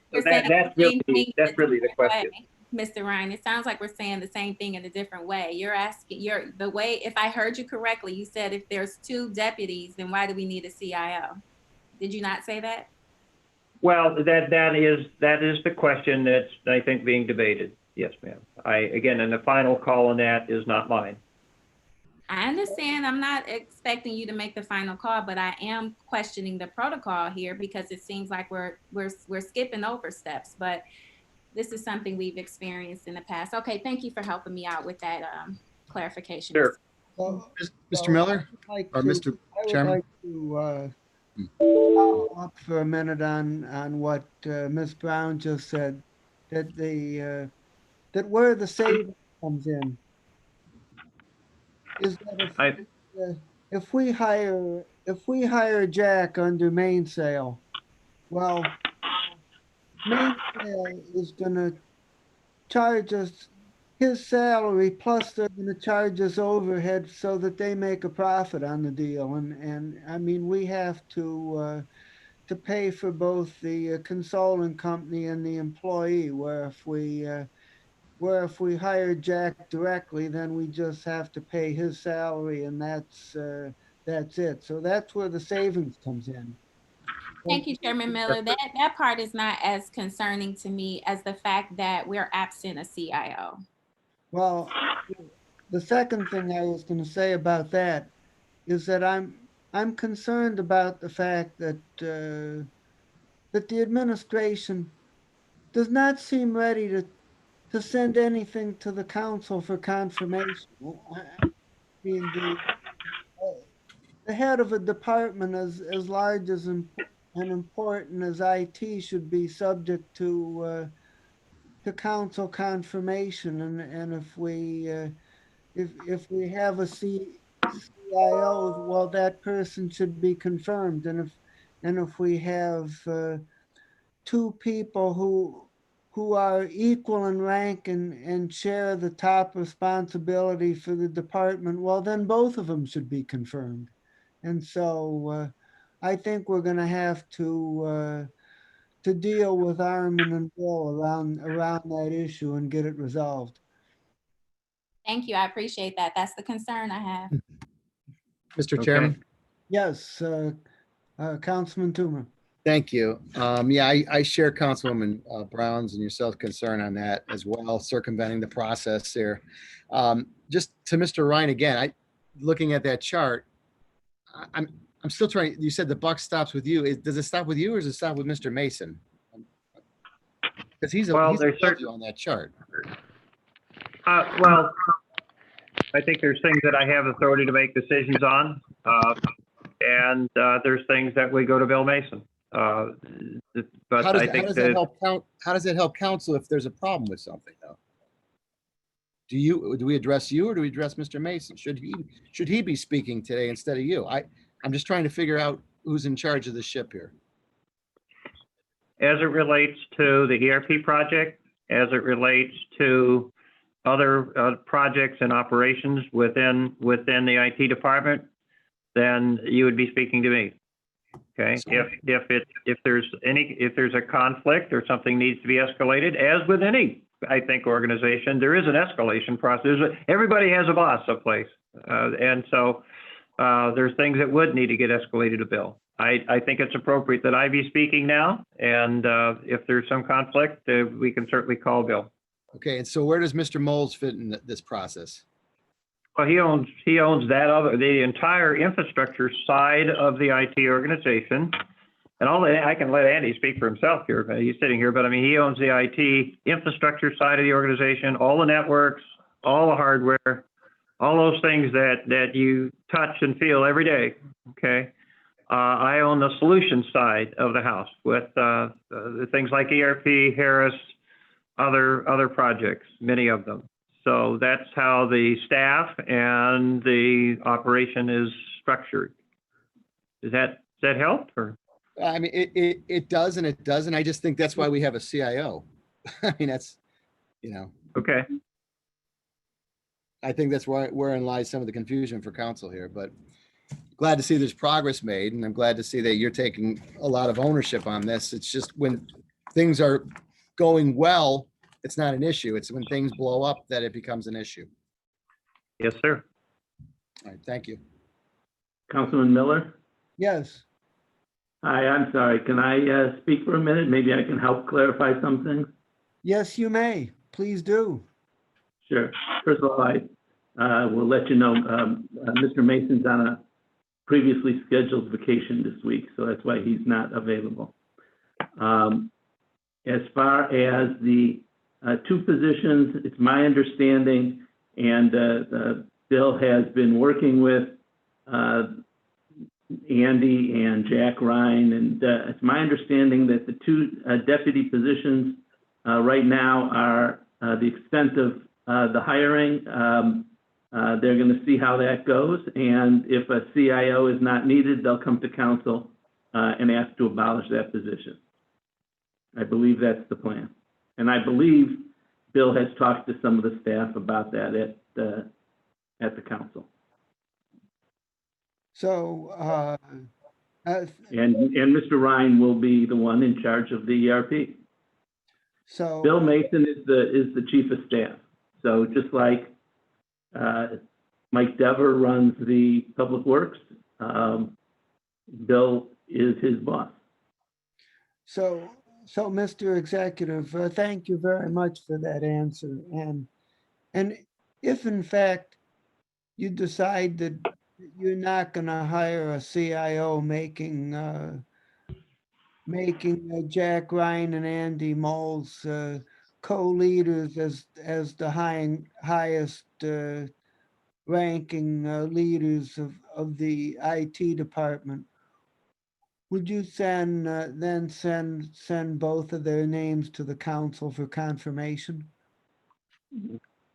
Speaker 5: really the question.
Speaker 10: Mr. Ryan, it sounds like we're saying the same thing in a different way. The way, if I heard you correctly, you said if there's two deputies, then why do we need a CIO? Did you not say that?
Speaker 5: Well, that is the question that's, I think, being debated. Yes, ma'am. And the final call on that is not mine.
Speaker 10: I understand. I'm not expecting you to make the final call, but I am questioning the protocol here because it seems like we're skipping over steps. But this is something we've experienced in the past. Okay, thank you for helping me out with that clarification.
Speaker 5: Sure.
Speaker 4: Well,
Speaker 12: Mr. Miller or Mr. Chairman?
Speaker 4: I would like to follow up for a minute on what Ms. Brown just said, that where the savings comes in is that if we hire Jack under mainsail, well, mainsail is gonna charge us his salary, plus they're gonna charge us overhead so that they make a profit on the deal. And I mean, we have to pay for both the consulting company and the employee, where if we hire Jack directly, then we just have to pay his salary, and that's it. So that's where the savings comes in.
Speaker 10: Thank you, Chairman Miller. That part is not as concerning to me as the fact that we're absent a CIO.
Speaker 4: Well, the second thing I was going to say about that is that I'm concerned about the fact that that the administration does not seem ready to send anything to the council for confirmation. I mean, the head of a department as large as and important as IT should be subject to council confirmation, and if we have a CIO, well, that person should be confirmed, and if we have two people who are equal in rank and share the top responsibility for the department, well, then both of them should be confirmed. And so I think we're going to have to deal with Armin and Bill around that issue and get it resolved.
Speaker 10: Thank you. I appreciate that. That's the concern I have.
Speaker 12: Mr. Chairman?
Speaker 4: Yes, Councilman Toomer.
Speaker 12: Thank you. Yeah, I share Councilwoman Brown's and yourself's concern on that as well, circumventing the process there. Just to Mr. Ryan again, looking at that chart, I'm still trying. You said the buck stops with you. Does it stop with you, or does it stop with Mr. Mason? Because he's above you on that chart.
Speaker 5: Well, I think there's things that I have authority to make decisions on, and there's things that we go to Bill Mason. But
Speaker 12: how does it help council if there's a problem with something, though? Do we address you, or do we address Mr. Mason? Should he be speaking today instead of you? I'm just trying to figure out who's in charge of the ship here.
Speaker 5: As it relates to the ERP project, as it relates to other projects and operations within the IT department, then you would be speaking to me. Okay. If there's a conflict or something needs to be escalated, as with any, I think, organization, there is an escalation process. Everybody has a boss someplace, and so there's things that would need to get escalated to Bill. I think it's appropriate that I be speaking now, and if there's some conflict, we can certainly call Bill.
Speaker 12: Okay, and so where does Mr. Moles fit in this process?
Speaker 5: Well, he owns the entire infrastructure side of the IT organization, and I can let Andy speak for himself here. He's sitting here, but I mean, he owns the IT infrastructure side of the organization, all the networks, all the hardware, all those things that you touch and feel every day. Okay, I own the solution side of the house with the things like ERP, Harris, other projects, many of them. So that's how the staff and the operation is structured. Does that help or?
Speaker 12: I mean, it does and it doesn't. I just think that's why we have a CIO. I mean, that's, you know,
Speaker 5: Okay.
Speaker 12: I think that's wherein lies some of the confusion for council here, but glad to see there's progress made, and I'm glad to see that you're taking a lot of ownership on this. It's just when things are going well, it's not an issue. It's when things blow up that it becomes an issue.
Speaker 5: Yes, sir.
Speaker 12: All right, thank you.
Speaker 13: Councilman Miller?
Speaker 4: Yes,
Speaker 13: Hi, I'm sorry. Can I speak for a minute? Maybe I can help clarify some things.
Speaker 4: yes, you may. Please do.
Speaker 13: Sure. First of all, I will let you know, Mr. Mason's on a previously scheduled vacation this week, so that's why he's not available. As far as the two positions, it's my understanding, and Bill has been working with Andy and Jack Ryan, and it's my understanding that the two deputy positions right now are the extent of the hiring. They're going to see how that goes, and if a CIO is not needed, they'll come to council and ask to abolish that position. I believe that's the plan, and I believe Bill has talked to some of the staff about that at the council.
Speaker 4: So,
Speaker 13: And Mr. Ryan will be the one in charge of the ERP.
Speaker 4: so.
Speaker 13: Bill Mason is the chief of staff. So just like Mike Dever runs the public works, Bill is his boss.
Speaker 4: So, Mr. Executive, thank you very much for that answer. And if in fact you decide that you're not going to hire a CIO, making Jack Ryan and Andy Moles co-leaders as the highest ranking leaders of the IT department, would you then send both of their names to the council for confirmation?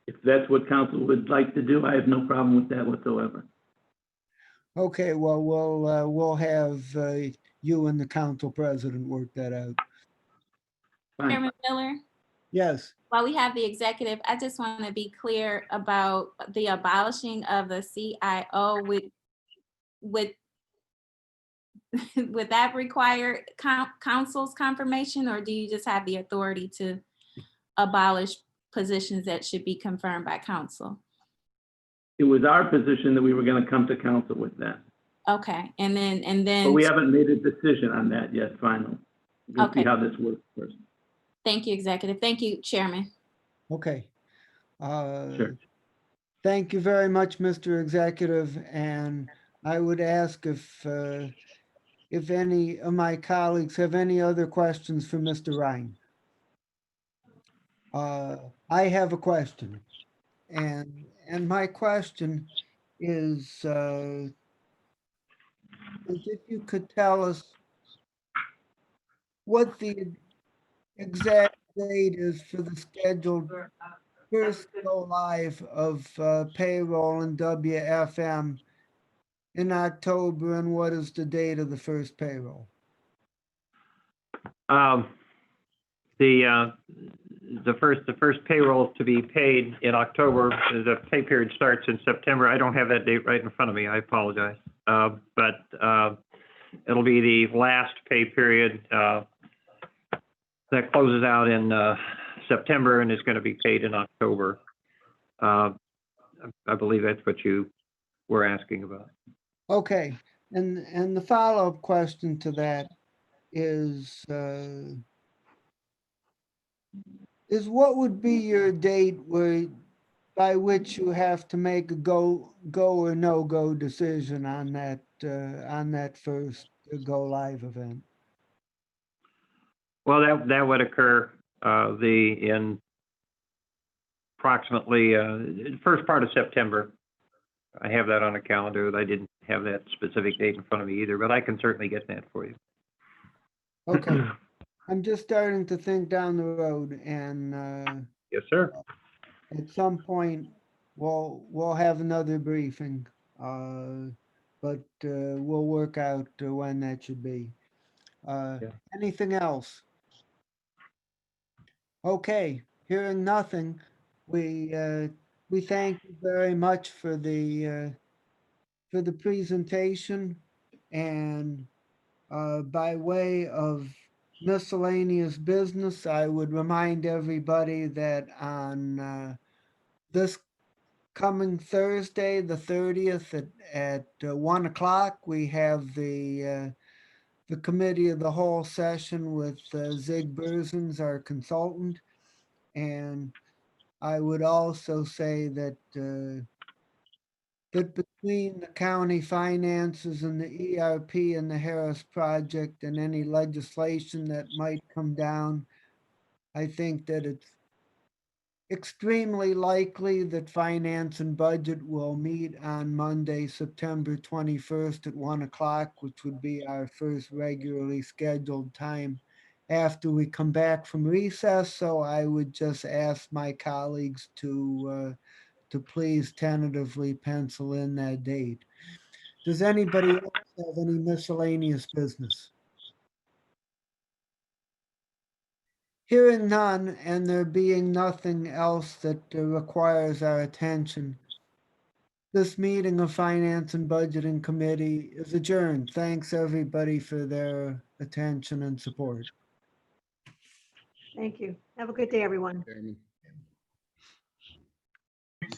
Speaker 13: If that's what council would like to do, I have no problem with that whatsoever.
Speaker 4: Okay, well, we'll have you and the council president work that out.
Speaker 13: Fine.
Speaker 10: Chairman Miller,
Speaker 4: Yes,
Speaker 10: while we have the executive, I just want to be clear about the abolishing of the CIO. Would that require council's confirmation, or do you just have the authority to abolish positions that should be confirmed by council?
Speaker 13: It was our position that we were going to come to council with that.
Speaker 10: Okay, and then.
Speaker 13: But we haven't made a decision on that yet, final. We'll see
Speaker 10: Okay.
Speaker 13: how this works first.
Speaker 10: Thank you, executive. Thank you, Chairman.
Speaker 4: okay.
Speaker 13: Sure.
Speaker 4: Thank you very much, Mr. Executive, and I would ask if any of my colleagues have any other questions for Mr. Ryan. I have a question, and my question is if you could tell us what the exact date is for the scheduled first go live of payroll and WFM in October, and what is the date of the first payroll?
Speaker 5: The first payroll to be paid in October. The pay period starts in September. I don't have that date right in front of me. I apologize. But it'll be the last pay period that closes out in September and is going to be paid in October. I believe that's what you were asking about.
Speaker 4: Okay, and the follow-up question to that is what would be your date by which you have to make a go or no go decision on that first go live event?
Speaker 5: Well, that would occur in approximately the first part of September. I have that on a calendar that I didn't have that specific date in front of me either, but I can certainly get that for you.
Speaker 4: Okay, I'm just starting to think down the road and
Speaker 5: Yes, sir.
Speaker 4: at some point, we'll have another briefing. But we'll work out when that should be.
Speaker 5: Yeah.
Speaker 4: Anything else? Okay, hearing nothing, we thank you very much for the presentation, and by way of miscellaneous business, I would remind everybody that on this coming Thursday, the 30th at 1 o'clock, we have the committee of the whole session with Zig Berzins, our consultant. And I would also say that that between the county finances and the ERP and the Harris project and any legislation that might come down, I think that it's extremely likely that Finance and Budget will meet on Monday, September 21st at 1 o'clock, which would be our first regularly scheduled time after we come back from recess. So I would just ask my colleagues to please tentatively pencil in that date. Does anybody else have any miscellaneous business? Hearing none, and there being nothing else that requires our attention, this meeting of Finance and Budgeting Committee is adjourned. Thanks, everybody, for their attention and support.
Speaker 8: Thank you. Have a good day, everyone.
Speaker 12: Chairman.